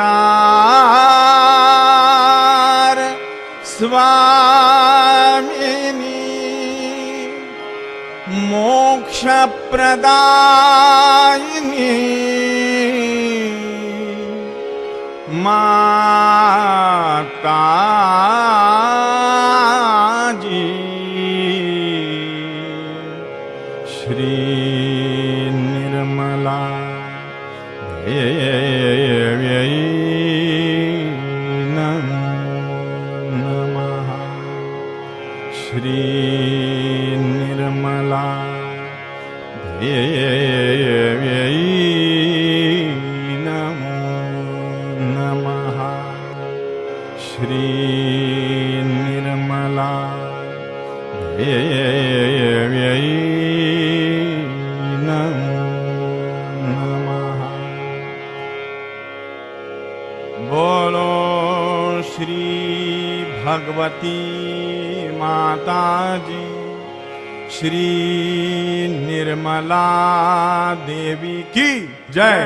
स्वामिनी मोक्ष प्रदायिनी माता जी, श्री निर्मला देव्यै नमो नमः। श्री निर्मला देव्यै नमो नमः। श्री निर्मला देव्यै नमो नमः। बोलो श्री भगवती माता जी, श्री निर्मला देवी की जय।